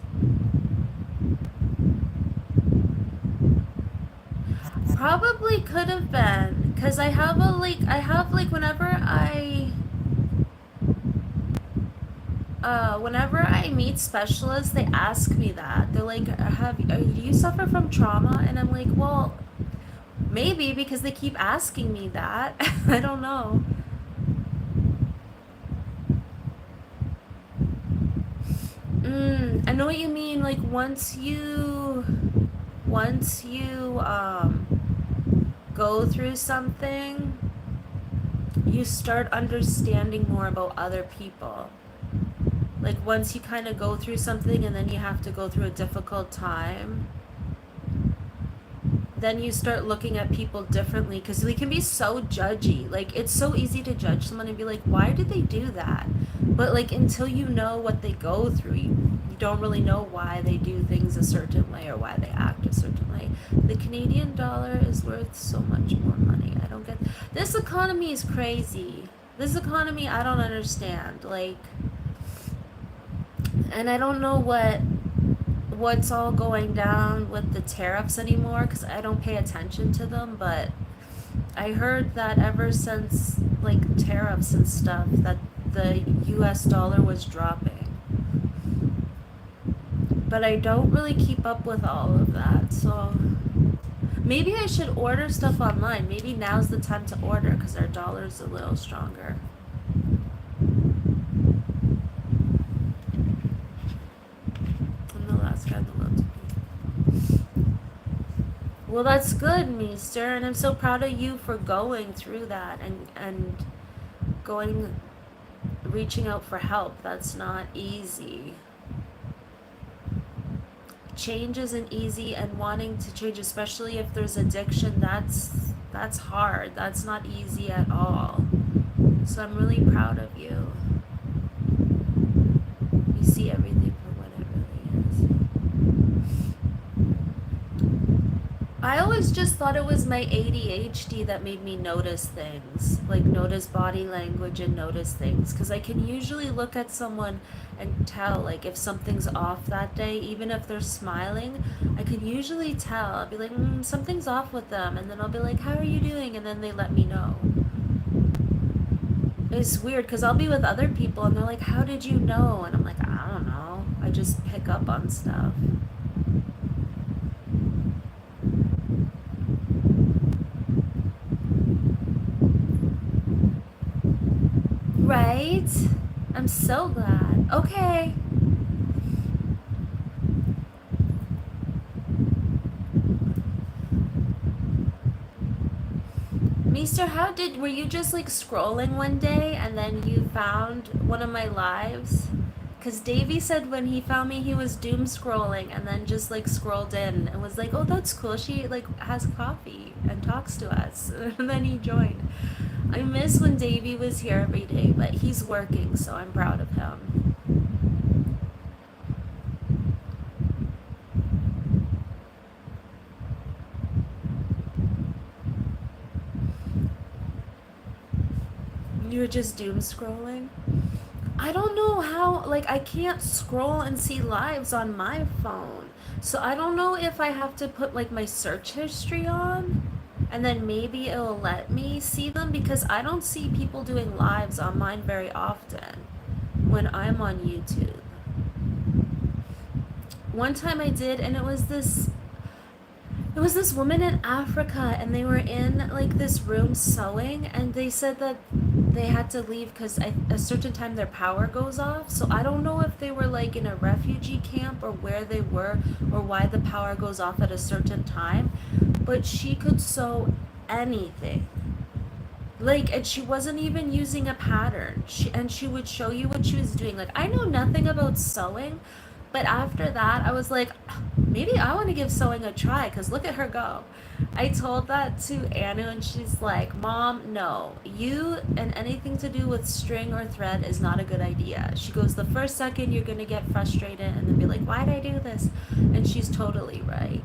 Probably could have been, cause I have like whenever I meet specialists, they ask me that. They're like, do you suffer from trauma? And I'm like, well, maybe because they keep asking me that. I don't know. I know what you mean. Like once you go through something, you start understanding more about other people. Like once you kind of go through something and then you have to go through a difficult time, then you start looking at people differently because we can be so judgy. Like it's so easy to judge someone and be like, why did they do that? But like until you know what they go through, you don't really know why they do things a certain way or why they act a certain way. The Canadian dollar is worth so much more money. I don't get this economy is crazy. This economy I don't understand. Like, and I don't know what's all going down with the tariffs anymore because I don't pay attention to them, but I heard that ever since like tariffs and stuff that the US dollar was dropping. But I don't really keep up with all of that, so maybe I should order stuff online. Maybe now's the time to order because our dollar's a little stronger. I'm the last guy in the world to be. Well, that's good, Meester, and I'm so proud of you for going through that and going, reaching out for help. That's not easy. Change isn't easy, and wanting to change, especially if there's addiction, that's hard. That's not easy at all. So I'm really proud of you. You see everything for what it really is. I always just thought it was my ADHD that made me notice things, like notice body language and notice things, because I can usually look at someone and tell, like, if something's off that day, even if they're smiling, I can usually tell. I'll be like, something's off with them, and then I'll be like, how are you doing? And then they let me know. It's weird, because I'll be with other people, and they're like, how did you know? And I'm like, I don't know. I just pick up on stuff. Right? I'm so glad. Okay. Meester, were you just like scrolling one day and then you found one of my lives? Because Davey said when he found me, he was doom scrolling and then just like scrolled in and was like, oh, that's cool. She like has coffee and talks to us. And then he joined. I miss when Davey was here every day, but he's working, so I'm proud of him. You were just doom scrolling? I don't know how, like, I can't scroll and see lives on my phone. So I don't know if I have to put like my search history on and then maybe it'll let me see them, because I don't see people doing lives on mine very often when I'm on YouTube. One time I did, and it was this woman in Africa, and they were in like this room sewing, and they said that they had to leave because a certain time their power goes off. So I don't know if they were like in a refugee camp or where they were or why the power goes off at a certain time, but she could sew anything. Like, and she wasn't even using a pattern. She would show you what she was doing. Like, I know nothing about sewing, but after that, I was like, maybe I want to give sewing a try, because look at her go. I told that to Anu, and she's like, Mom, no. You and anything to do with string or thread is not a good idea. She goes, the first second you're going to get frustrated and then be like, why'd I do this? And she's totally right.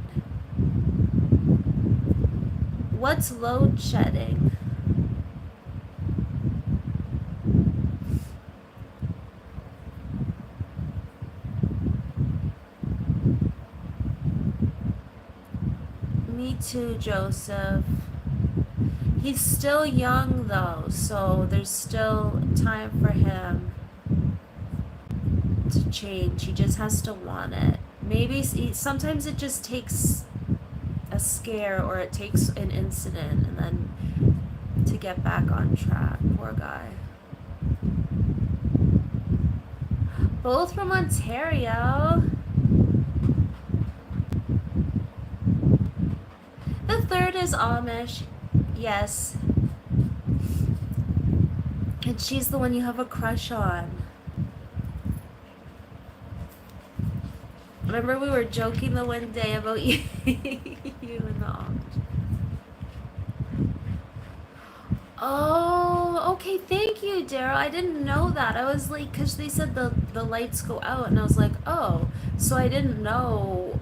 What's load shedding? Me too, Joseph. He's still young though, so there's still time for him to change. He just has to want it. Maybe sometimes it just takes a scare or it takes an incident and then to get back on track. Poor guy. Both from Ontario. The third is Amish. Yes. And she's the one you have a crush on. Remember we were joking the one day about you, you and the Amish. Oh, okay. Thank you, Daryl. I didn't know that. I was like, because they said the lights go out, and I was like, oh. So I didn't know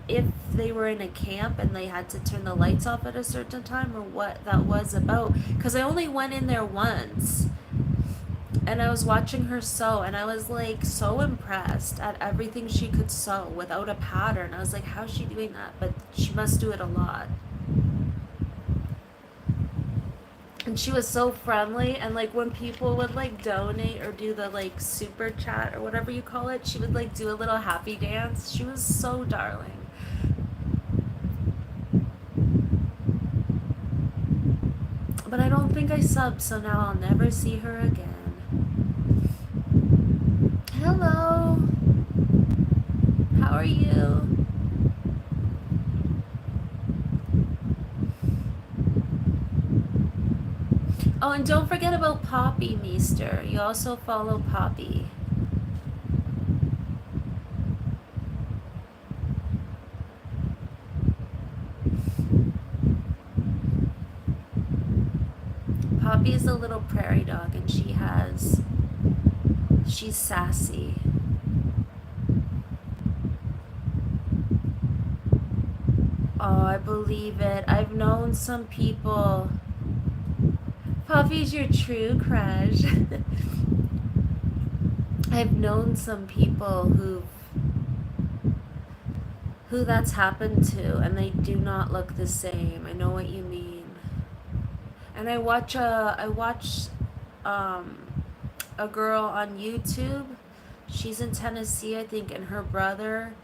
if they were in a camp and they had to turn the lights off at a certain time or what that was about. Because I only went in there once. And I was watching her sew, and I was like so impressed at everything she could sew without a pattern. I was like, how's she doing that? But she must do it a lot. And she was so friendly, and like when people would like donate or do the like super chat or whatever you call it, she would like do a little happy dance. She was so darling. But I don't think I subbed, so now I'll never see her again. Hello. How are you? Oh, and don't forget about Poppy Meester. You also follow Poppy. Poppy is a little prairie dog, and she's sassy. Oh, I believe it. I've known some people. Poppy's your true crush. I've known some people who that's happened to, and they do not look the same. I know what you mean. And I watch a girl on YouTube. She's in Tennessee, I think, and her brother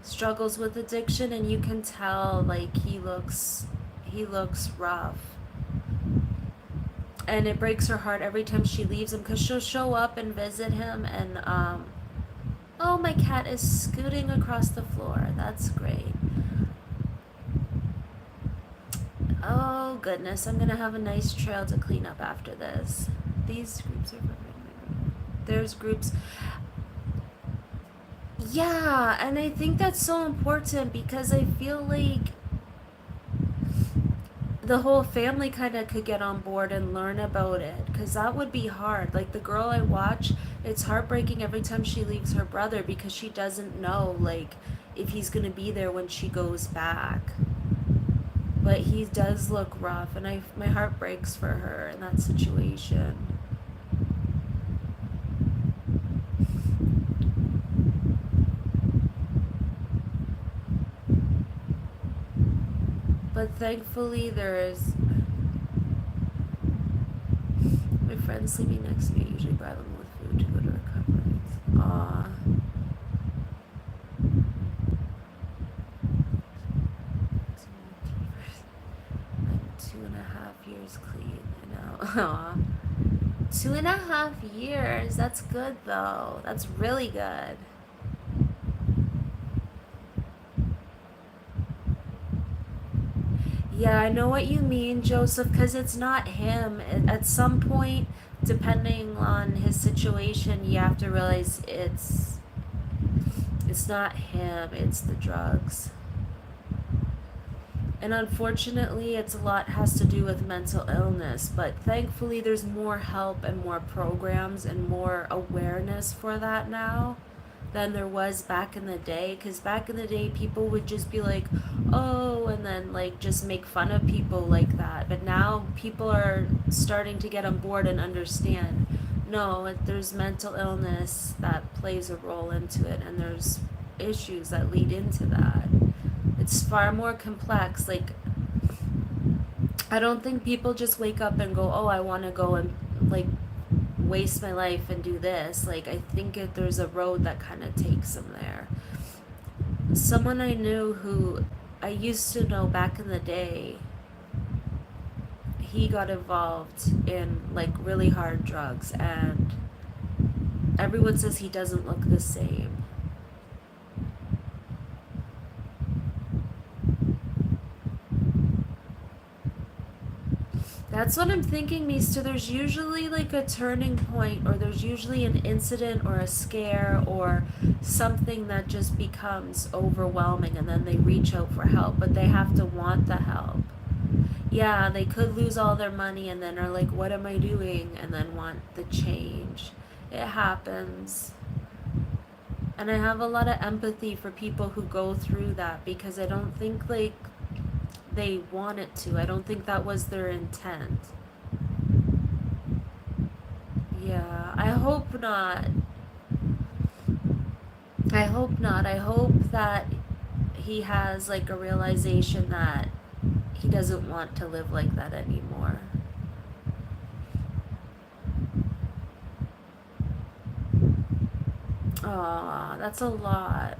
struggles with addiction, and you can tell like he looks rough. And it breaks her heart every time she leaves him, because she'll show up and visit him, and oh, my cat is scooting across the floor. That's great. Oh goodness, I'm gonna have a nice trail to clean up after this. These groups are there's groups. Yeah, and I think that's so important, because I feel like the whole family kind of could get on board and learn about it, because that would be hard. Like the girl I watch, it's heartbreaking every time she leaves her brother, because she doesn't know like if he's gonna be there when she goes back. But he does look rough, and my heart breaks for her in that situation. But thankfully there's my friends sleeping next to me. I usually bribe them with food to go to recovery. Aw. I'm 2.5 years clean. I know. Aw. 2.5 years. That's good though. That's really good. Yeah, I know what you mean, Joseph, because it's not him. At some point, depending on his situation, you have to realize it's not him, it's the drugs. And unfortunately, it's a lot has to do with mental illness, but thankfully there's more help and more programs and more awareness for that now than there was back in the day, because back in the day people would just be like, oh, and then like just make fun of people like that. But now people are starting to get on board and understand, no, there's mental illness that plays a role into it, and there's issues that lead into that. it's far more complex. Like, I don't think people just wake up and go, oh, I want to go and like waste my life and do this. Like, I think there's a road that kind of takes them there. Someone I knew who I used to know back in the day, he got involved in like really hard drugs, and everyone says he doesn't look the same. That's what I'm thinking, Meester. There's usually like a turning point, or there's usually an incident or a scare or something that just becomes overwhelming, and then they reach out for help, but they have to want the help. Yeah, they could lose all their money and then are like, what am I doing? And then want the change. It happens. And I have a lot of empathy for people who go through that, because I don't think like they want it to. I don't think that was their intent. Yeah, I hope not. I hope not. I hope that he has like a realization that he doesn't want to live like that anymore. Aw, that's a lot.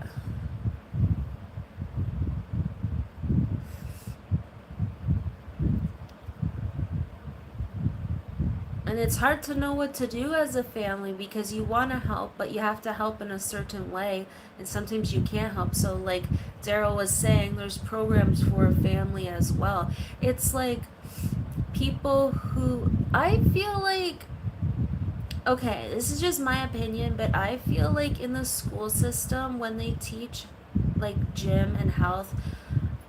And it's hard to know what to do as a family, because you want to help, but you have to help in a certain way, and sometimes you can't help. So, like Daryl was saying, there's programs for a family as well. It's like people who I feel like, okay, this is just my opinion, but I feel like in the school system, when they teach like gym and health,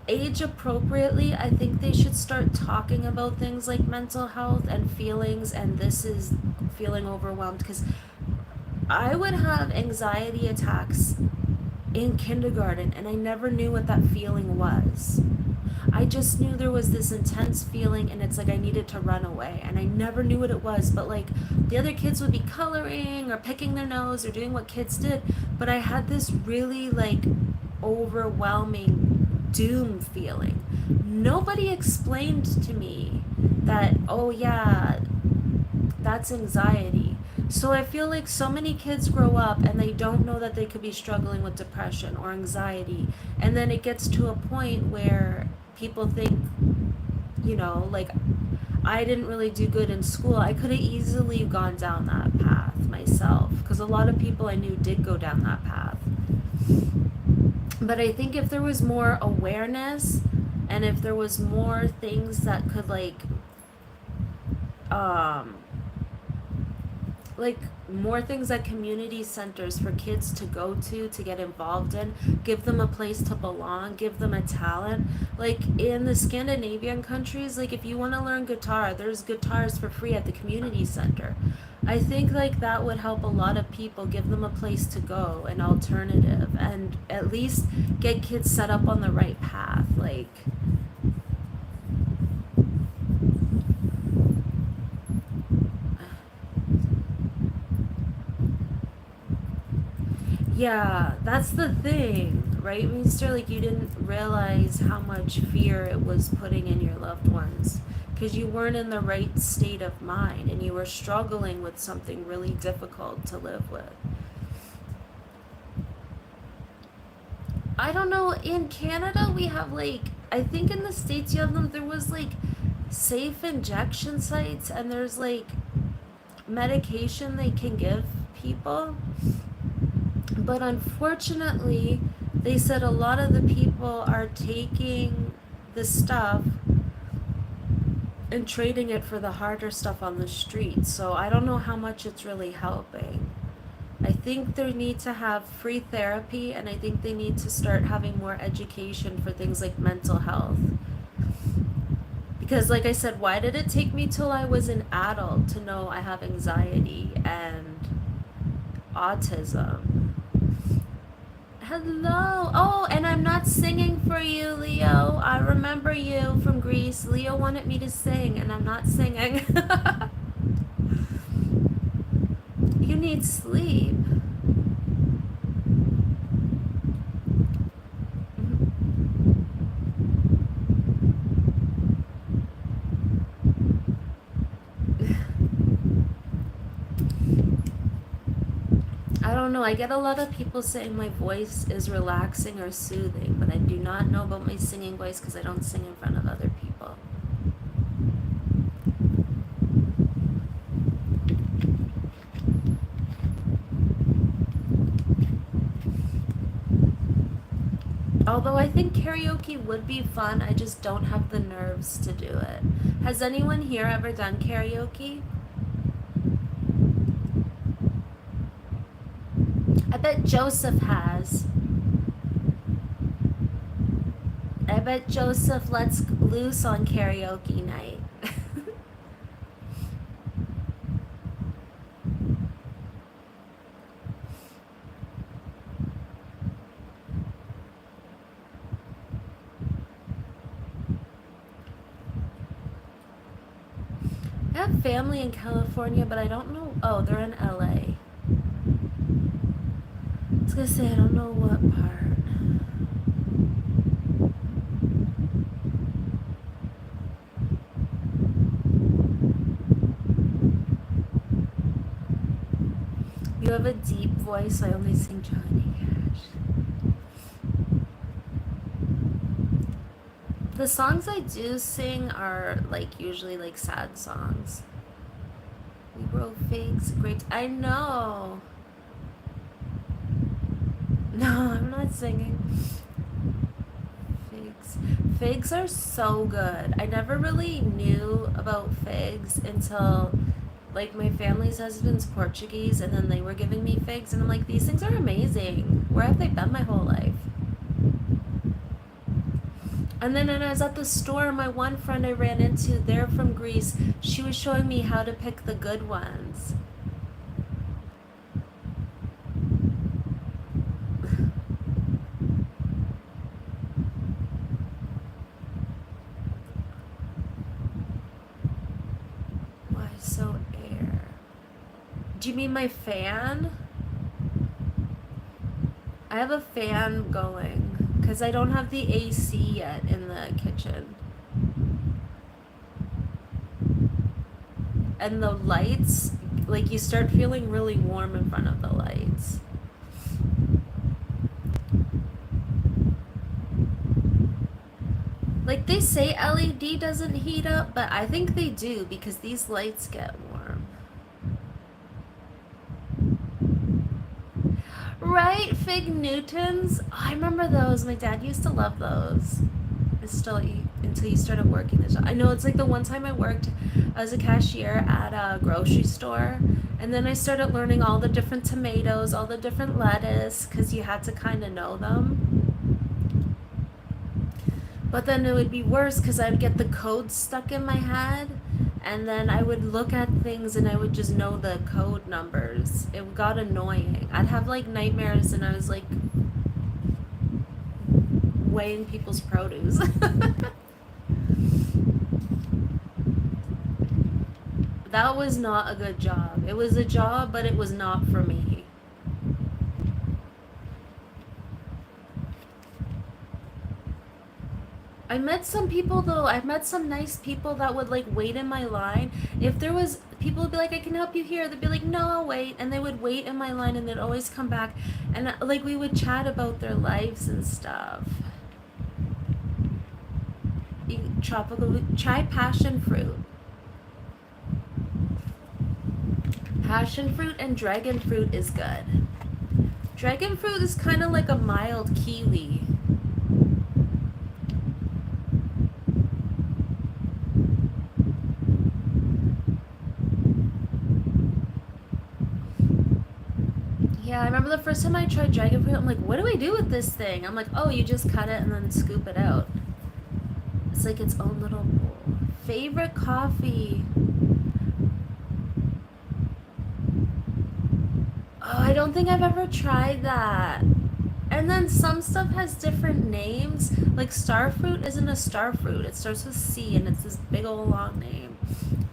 age appropriately, I think they should start talking about things like mental health and feelings, and this is feeling overwhelmed, because I would have anxiety attacks in kindergarten and I never knew what that feeling was. I just knew there was this intense feeling, and it's like I needed to run away, and I never knew what it was. But like the other kids would be coloring or picking their nose or doing what kids did, but I had this really like overwhelming doom feeling. Nobody explained to me that, oh yeah, that's anxiety. So I feel like so many kids grow up and they don't know that they could be struggling with depression or anxiety, and then it gets to a point where people think, like, I didn't really do good in school. I could have easily gone down that path myself, because a lot of people I knew did go down that path. But I think if there was more awareness, and if there was more things that could like more things at community centers for kids to go to get involved in, give them a place to belong, give them a talent. Like in the Scandinavian countries, like if you want to learn guitar, there's guitars for free at the community center. I think like that would help a lot of people, give them a place to go, an alternative, and at least get kids set up on the right path. Like, yeah, that's the thing, right, Meester? Like, you didn't realize how much fear it was putting in your loved ones, because you weren't in the right state of mind, and you were struggling with something really difficult to live with. I don't know. In Canada, we have like, I think in the States you have them. There was like safe injection sites, and there's like medication they can give people. But unfortunately, they said a lot of the people are taking the stuff and trading it for the harder stuff on the street. So I don't know how much it's really helping. I think they need to have free therapy, and I think they need to start having more education for things like mental health. Because, like I said, why did it take me till I was an adult to know I have anxiety and autism? Hello. Oh, and I'm not singing for you, Leo. I remember you from Greece. Leo wanted me to sing, and I'm not singing. You need sleep. don't know. I get a lot of people saying my voice is relaxing or soothing, but I do not know about my singing voice because I don't sing in front of other people. Although I think karaoke would be fun, I just don't have the nerves to do it. Has anyone here ever done karaoke? I bet Joseph has. I bet Joseph lets loose on karaoke night. I have family in California, but I don't know. Oh, they're in LA. I was gonna say, I don't know what part. You have a deep voice, so I only sing Johnny Cash. The songs I do sing are like usually like sad songs. We grow figs, grapes. I know. No, I'm not singing. Figs. Figs are so good. I never really knew about figs until like my family's husband's Portuguese, and then they were giving me figs, and I'm like, these things are amazing. Where have they been my whole life? And then when I was at the store, my one friend I ran into, they're from Greece, she was showing me how to pick the good ones. Why so air? Do you mean my fan? I have a fan going because I don't have the AC yet in the kitchen. And the lights, like you start feeling really warm in front of the lights. Like they say LED doesn't heat up, but I think they do because these lights get warm. Right? Fig Newtons? Oh, I remember those. My dad used to love those. I still eat until you started working this job. I know it's like the one time I worked as a cashier at a grocery store, and then I started learning all the different tomatoes, all the different lettuce, because you had to kind of know them. But then it would be worse because I'd get the codes stuck in my head, and then I would look at things and I would just know the code numbers. It got annoying. I'd have like nightmares, and I was like weighing people's produce. That was not a good job. It was a job, but it was not for me. I met some people though. I met some nice people that would like wait in my line. If there was people would be like, I can help you here. They'd be like, no, I'll wait. And they would wait in my line, and they'd always come back, and like we would chat about their lives and stuff. Tropical, try passion fruit. Passion fruit and dragon fruit is good. Dragon fruit is kind of like a mild kiwi. Yeah, I remember the first time I tried dragon fruit, I'm like, what do I do with this thing? I'm like, oh, you just cut it and then scoop it out. It's like its own little bowl. Favorite coffee? Oh, I don't think I've ever tried that. And then some stuff has different names. Like starfruit isn't a starfruit. It starts with C, and it's this big old long name.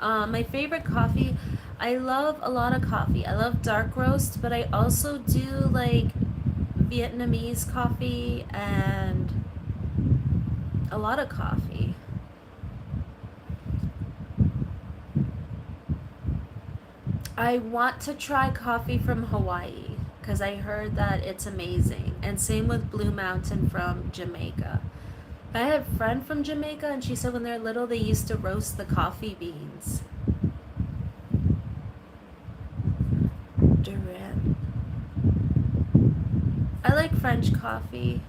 My favorite coffee, I love a lot of coffee. I love dark roast, but I also do like Vietnamese coffee and a lot of coffee. I want to try coffee from Hawaii because I heard that it's amazing. And same with Blue Mountain from Jamaica. I had a friend from Jamaica, and she said when they're little, they used to roast the coffee beans. Durant. I like French coffee.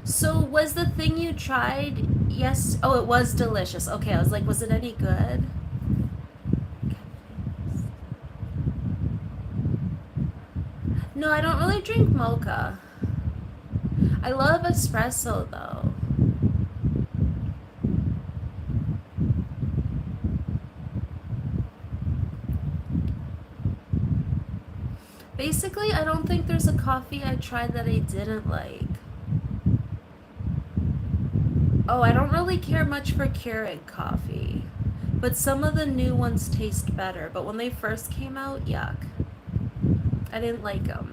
So was the thing you tried? Yes. Oh, it was delicious. Okay, I was like, was it any good? No, I don't really drink mocha. I love espresso though. Basically, I don't think there's a coffee I tried that I didn't like. Oh, I don't really care much for Keurig coffee. But some of the new ones taste better. But when they first came out, yuck. I didn't like them.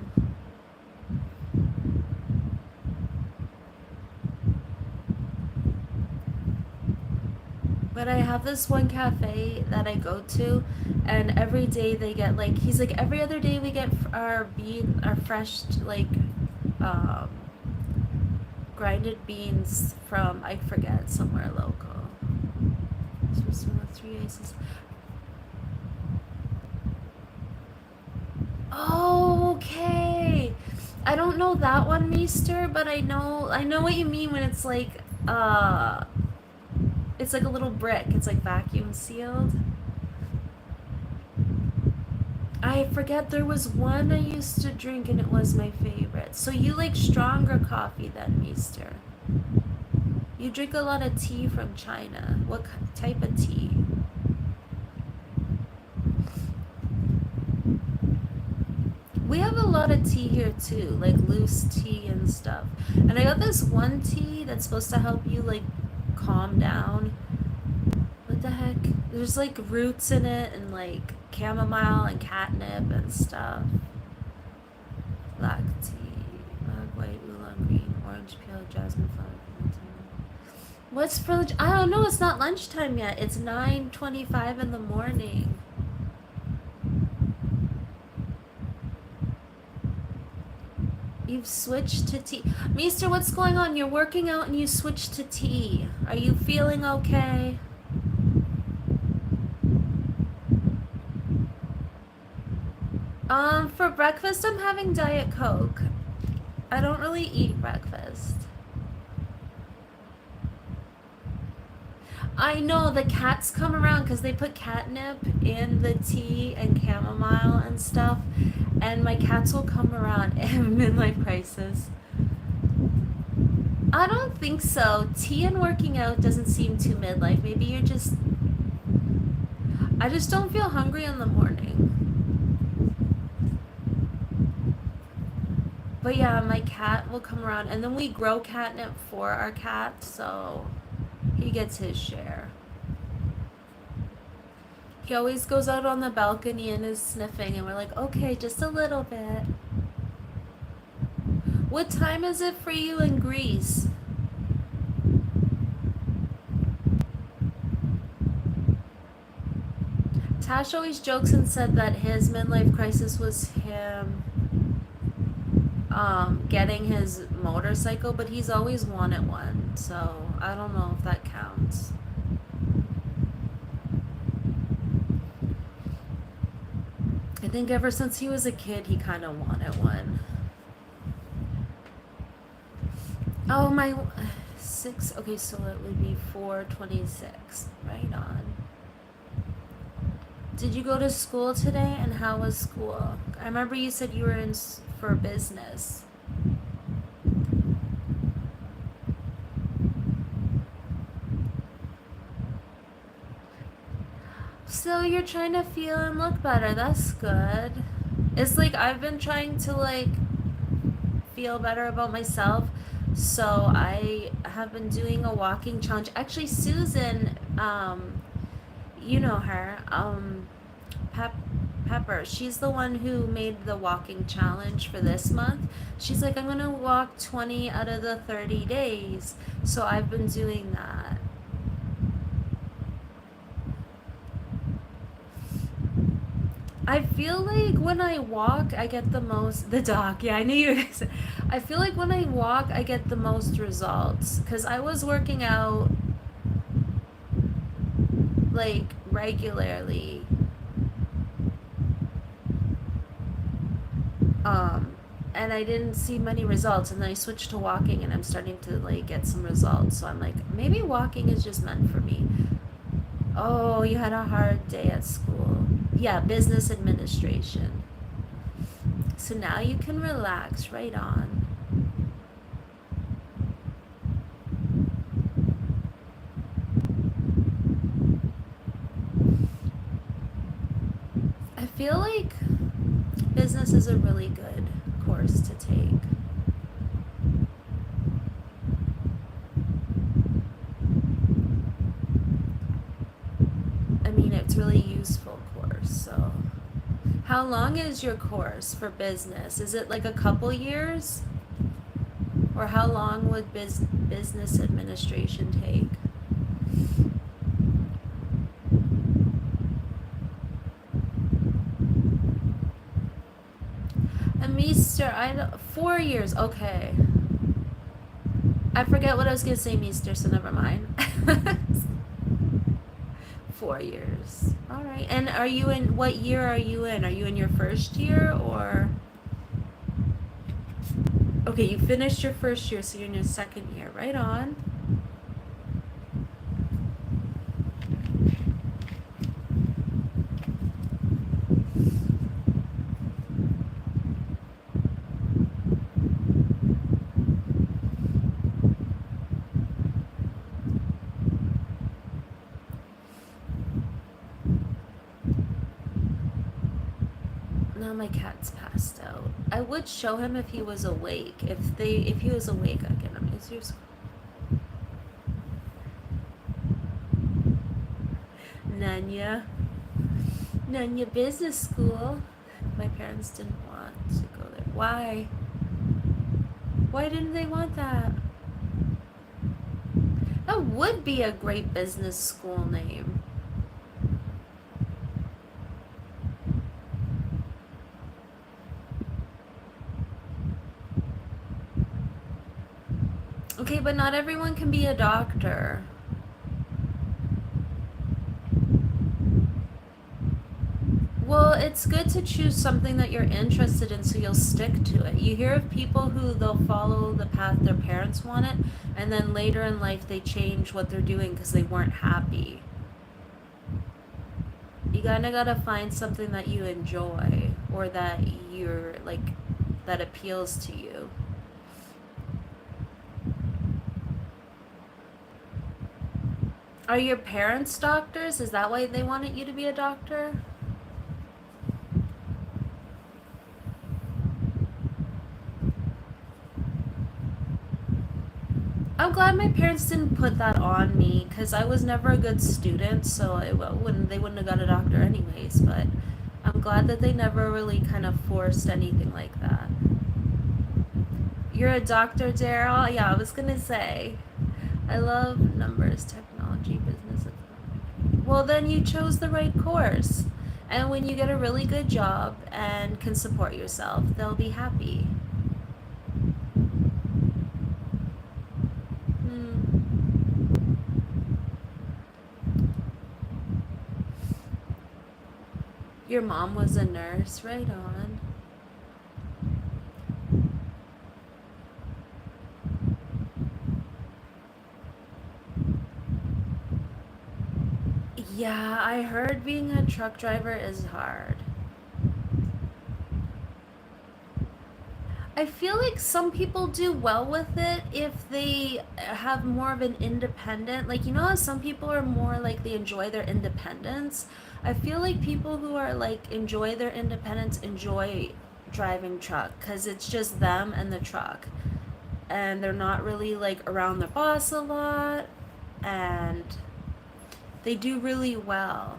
But I have this one cafe that I go to, and every day they get like, he's like, every other day we get our fresh, like, um, grinded beans from, I forget, somewhere local. So with 3 aces. Oh, okay. I don't know that one, Meester, but I know what you mean when it's like a little brick. It's like vacuum sealed. I forget, there was one I used to drink and it was my favorite. So you like stronger coffee than Meester. You drink a lot of tea from China. What type of tea? We have a lot of tea here too, like loose tea and stuff. And I got this one tea that's supposed to help you like calm down. What the heck? There's like roots in it and like chamomile and catnip and stuff. Black tea, black, white, oolong green, orange peel, jasmine flower. What's for? I don't know. It's not lunchtime yet. It's 9:25 in the morning. You've switched to tea. Meester, what's going on? You're working out and you switched to tea. Are you feeling okay? For breakfast, I'm having Diet Coke. I don't really eat breakfast. I know the cats come around because they put catnip in the tea and chamomile and stuff, and my cats will come around in midlife crisis. I don't think so. Tea and working out doesn't seem too midlife. Maybe you're just. I just don't feel hungry in the morning. But yeah, my cat will come around, and then we grow catnip for our cat, so he gets his share. He always goes out on the balcony and is sniffing, and we're like, okay, just a little bit. What time is it for you in Greece? Tash always jokes and said that his midlife crisis was him getting his motorcycle, but he's always wanted one, so I don't know if that counts. I think ever since he was a kid, he kind of wanted one. Oh, my 6. Okay, so it would be 4:26. Right on. Did you go to school today, and how was school? I remember you said you were in for business. So you're trying to feel and look better. That's good. It's like I've been trying to like feel better about myself. So I have been doing a walking challenge. Actually, Susan, you know her, Pepper. She's the one who made the walking challenge for this month. She's like, I'm gonna walk 20 out of the 30 days. So I've been doing that. I feel like when I walk, I get the most. The dog, yeah, I knew you were gonna say. I feel like when I walk, I get the most results. Because I was working out like regularly. Um, and I didn't see many results. And then I switched to walking, and I'm starting to like get some results. So I'm like, maybe walking is just meant for me. Oh, you had a hard day at school. Yeah, business administration. So now you can relax right on. I feel like business is a really good course to take. I mean, it's really useful course. So, how long is your course for business? Is it like a couple years? Or how long would business administration take? A Meester, 4 years. Okay. I forget what I was gonna say, Meester, so never mind. 4 years. All right. And are you in what year are you in? Are you in your first year or? Okay, you finished your first year, so you're in your second year. Right on. Now my cat's passed out. I would show him if he was awake. If he was awake, I'd get him. Is your Nanya? Nanya Business School. My parents didn't want to go there. Why? Why didn't they want that? That would be a great business school name. Okay, but not everyone can be a doctor. Well, it's good to choose something that you're interested in so you'll stick to it. You hear of people who they'll follow the path their parents want it, and then later in life they change what they're doing because they weren't happy. You kinda gotta find something that you enjoy or that you're like, that appeals to you. Are your parents doctors? Is that why they wanted you to be a doctor? I'm glad my parents didn't put that on me because I was never a good student, so they wouldn't have got a doctor anyways. But I'm glad that they never really kind of forced anything like that. You're a doctor, Daryl? Yeah, I was gonna say. I love numbers, technology, business. Well, then you chose the right course. And when you get a really good job and can support yourself, they'll be happy. Hmm. Your mom was a nurse, right on. Yeah, I heard being a truck driver is hard. I feel like some people do well with it if they have more of an independent, like, you know how some people are more like they enjoy their independence? I feel like people who are like enjoy their independence enjoy driving truck because it's just them and the truck. And they're not really like around their boss a lot and they do really well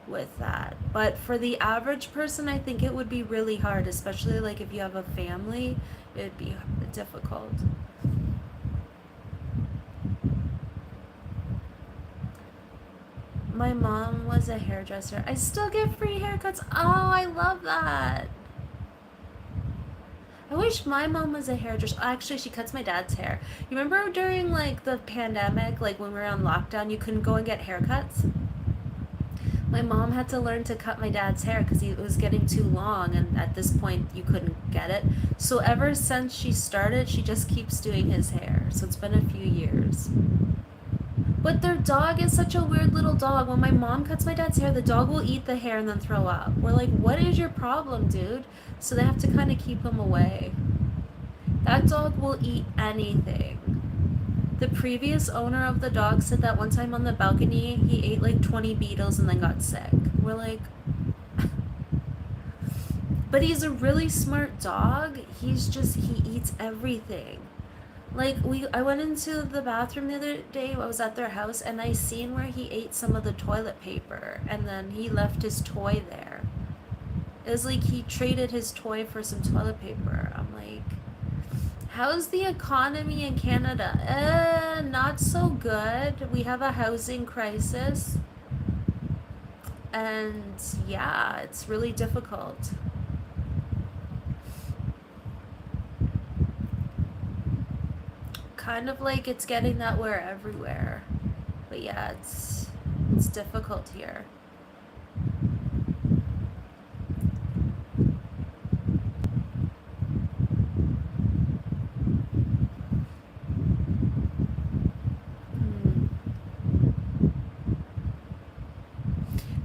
with that. But for the average person, I think it would be really hard, especially like if you have a family, it'd be difficult. My mom was a hairdresser. I still get free haircuts. Oh, I love that. I wish my mom was a hairdresser. Actually, she cuts my dad's hair. You remember during like the pandemic, like when we were on lockdown, you couldn't go and get haircuts? My mom had to learn to cut my dad's hair because it was getting too long, and at this point, you couldn't get it. So ever since she started, she just keeps doing his hair. So it's been a few years. But their dog is such a weird little dog. When my mom cuts my dad's hair, the dog will eat the hair and then throw up. We're like, what is your problem, dude? So they have to kind of keep him away. That dog will eat anything. The previous owner of the dog said that one time on the balcony, he ate like 20 beetles and then got sick. We're like, but he's a really smart dog. He eats everything. Like I went into the bathroom the other day. I was at their house and I seen where he ate some of the toilet paper and then he left his toy there. It was like he traded his toy for some toilet paper. I'm like, how's the economy in Canada? Not so good. We have a housing crisis. And yeah, it's really difficult. Kind of like it's getting that way everywhere. But yeah, it's difficult here.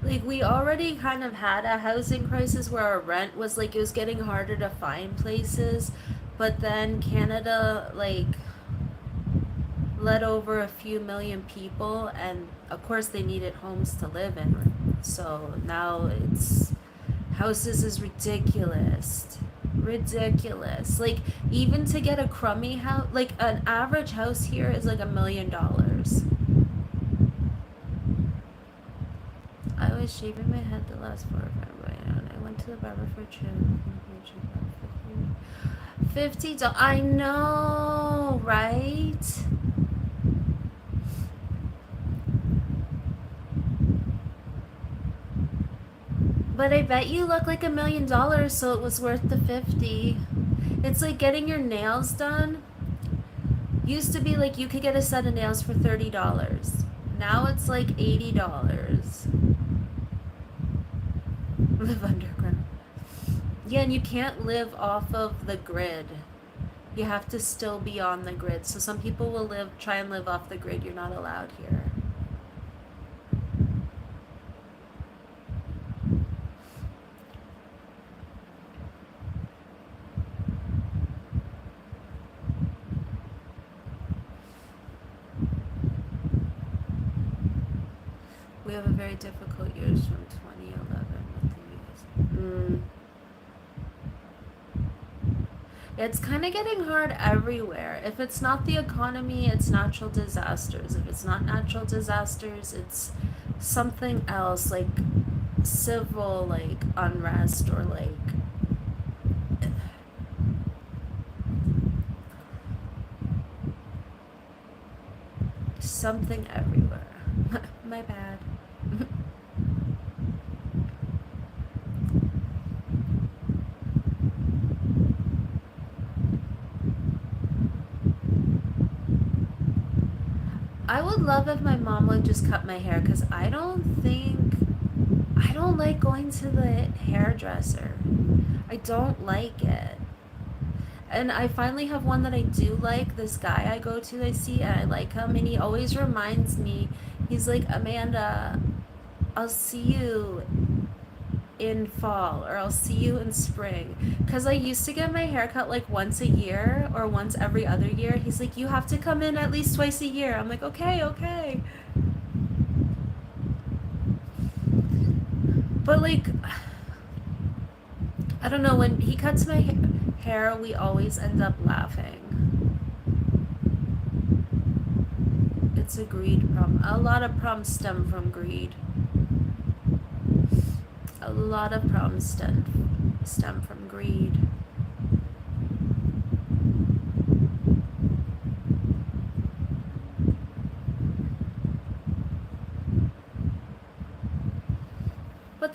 Like we already kind of had a housing crisis where our rent was like it was getting harder to find places, but then Canada like let over a few million people and of course they needed homes to live in. So now it's houses is ridiculous. Ridiculous. Like even to get a crummy house, like an average house here is like $1 million. I was shaving my head the last 4 or 5 and I went to the barber for a trim. $50. I know, right? But I bet you look like $1 million, so it was worth the 50. It's like getting your nails done. Used to be like you could get a set of nails for $30. Now it's like $80. Live underground. Yeah, and you can't live off of the grid. You have to still be on the grid. So some people will try and live off the grid. You're not allowed here. We have a very difficult years from 2011 with the US. It's kind of getting hard everywhere. If it's not the economy, it's natural disasters. If it's not natural disasters, it's something else like civil, like unrest or like something everywhere. My bad. I would love if my mom would just cut my hair because I don't like going to the hairdresser. I don't like it. And I finally have one that I do like. This guy I go to, I see, and I like him, and he always reminds me, he's like, Amanda, I'll see you in fall or I'll see you in spring. Because I used to get my hair cut like once a year or once every other year. He's like, you have to come in at least twice a year. I'm like, okay. But like, I don't know, when he cuts my hair, we always end up laughing. It's a greed problem. A lot of problems stem from greed. A lot of problems stem from greed.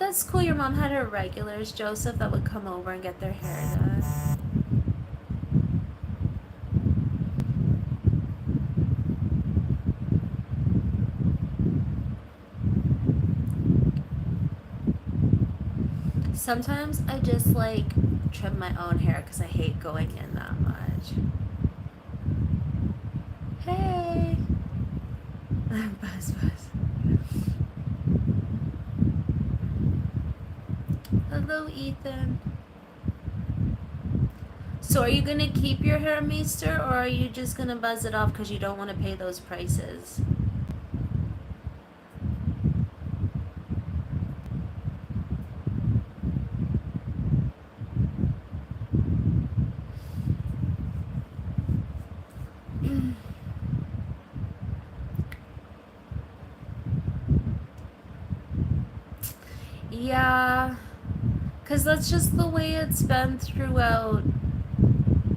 that's cool. Your mom had her regulars, Joseph, that would come over and get their hair done. Sometimes I just like trim my own hair because I hate going in that much. Hey! Buzz, buzz. Hello, Ethan. So are you gonna keep your hair, Meester, or are you just gonna buzz it off because you don't want to pay those prices? Yeah, because that's just the way it's been throughout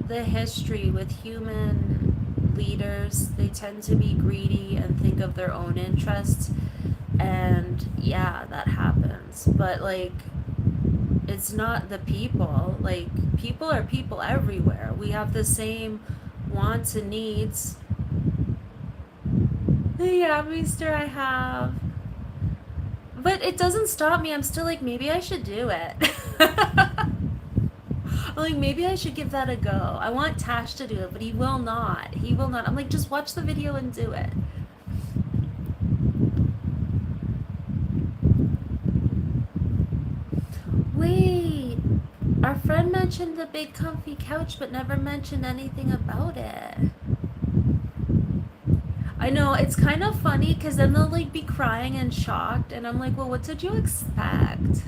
the history with human leaders. They tend to be greedy and think of their own interests, and yeah, that happens. But like, it's not the people. Like, people are people everywhere. We have the same wants and needs. Yeah, Meester, I have. But it doesn't stop me. I'm still like, maybe I should do it. I'm like, maybe I should give that a go. I want Tash to do it, but he will not. He will not. I'm like, just watch the video and do it. Wait, our friend mentioned the big comfy couch, but never mentioned anything about it. I know, it's kind of funny because then they'll like be crying and shocked, and I'm like, well, what did you expect?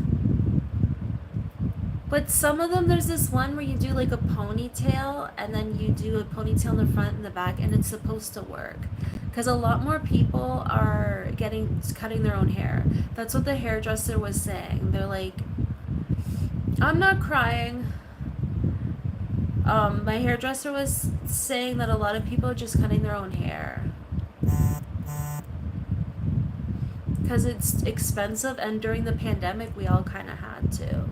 But some of them, there's this one where you do like a ponytail, and then you do a ponytail in the front and the back, and it's supposed to work. Because a lot more people are cutting their own hair. That's what the hairdresser was saying. They're like, I'm not crying. My hairdresser was saying that a lot of people are just cutting their own hair. Because it's expensive, and during the pandemic, we all kind of had to.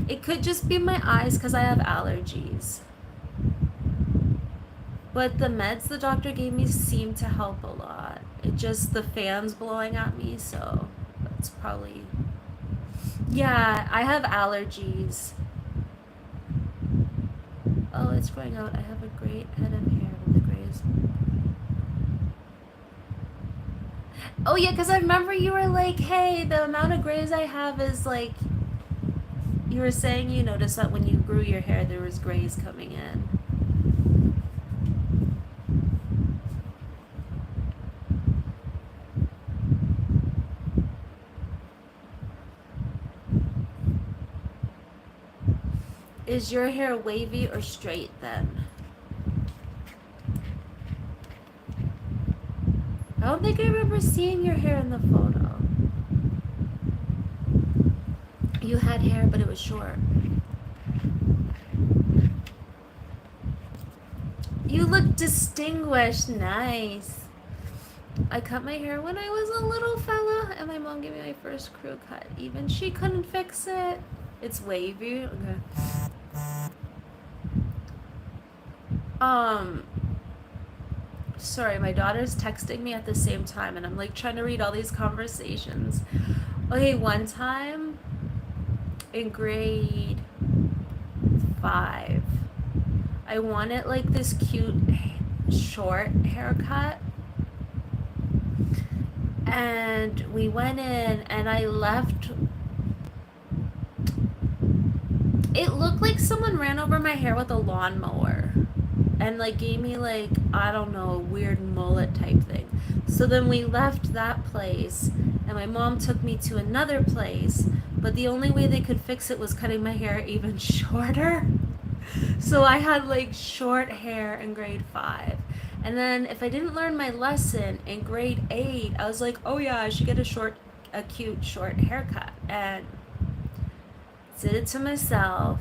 It could just be my eyes because I have allergies. But the meds the doctor gave me seem to help a lot. It just, the fan's blowing at me, so that's probably... Yeah, I have allergies. Oh, it's growing out. I have a great head of hair with the grays. Oh yeah, because I remember you were like, hey, the amount of grays I have is like... You were saying you noticed that when you grew your hair, there was grays coming in. Is your hair wavy or straight then? I don't think I remember seeing your hair in the photo. You had hair, but it was short. You look distinguished. Nice. I cut my hair when I was a little fella, and my mom gave me my first crew cut. Even she couldn't fix it. It's wavy. Okay. Sorry, my daughter's texting me at the same time, and I'm like trying to read all these conversations. Okay, one time in grade 5, I wanted like this cute short haircut, and we went in, and I left. It looked like someone ran over my hair with a lawnmower and like gave me like, I don't know, a weird mullet type thing. So then we left that place, and my mom took me to another place, but the only way they could fix it was cutting my hair even shorter. So I had like short hair in grade 5. And then if I didn't learn my lesson in grade 8, I was like, oh yeah, I should get a cute short haircut. And did it to myself.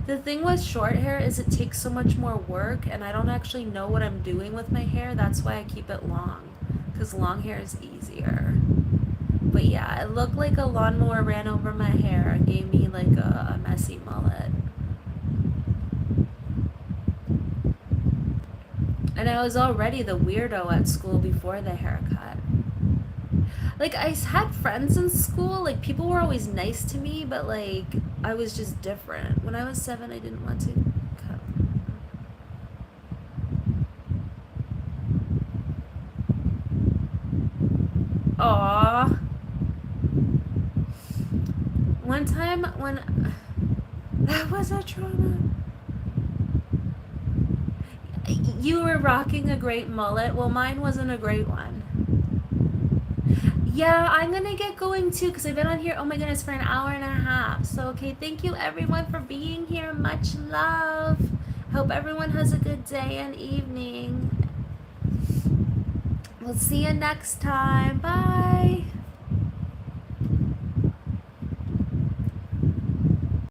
The thing with short hair is it takes so much more work, and I don't actually know what I'm doing with my hair. That's why I keep it long, because long hair is easier. But yeah, it looked like a lawnmower ran over my hair and gave me like a messy mullet. And I was already the weirdo at school before the haircut. Like, I had friends in school, like, people were always nice to me, but like, I was just different. When I was 7, I didn't want to cut. Aww. One time when that was a trauma. You were rocking a great mullet. Well, mine wasn't a great one. Yeah, I'm gonna get going too because I've been on here, oh my goodness, for an hour and a half. So, okay, thank you everyone for being here. Much love. Hope everyone has a good day and evening. We'll see you next time. Bye.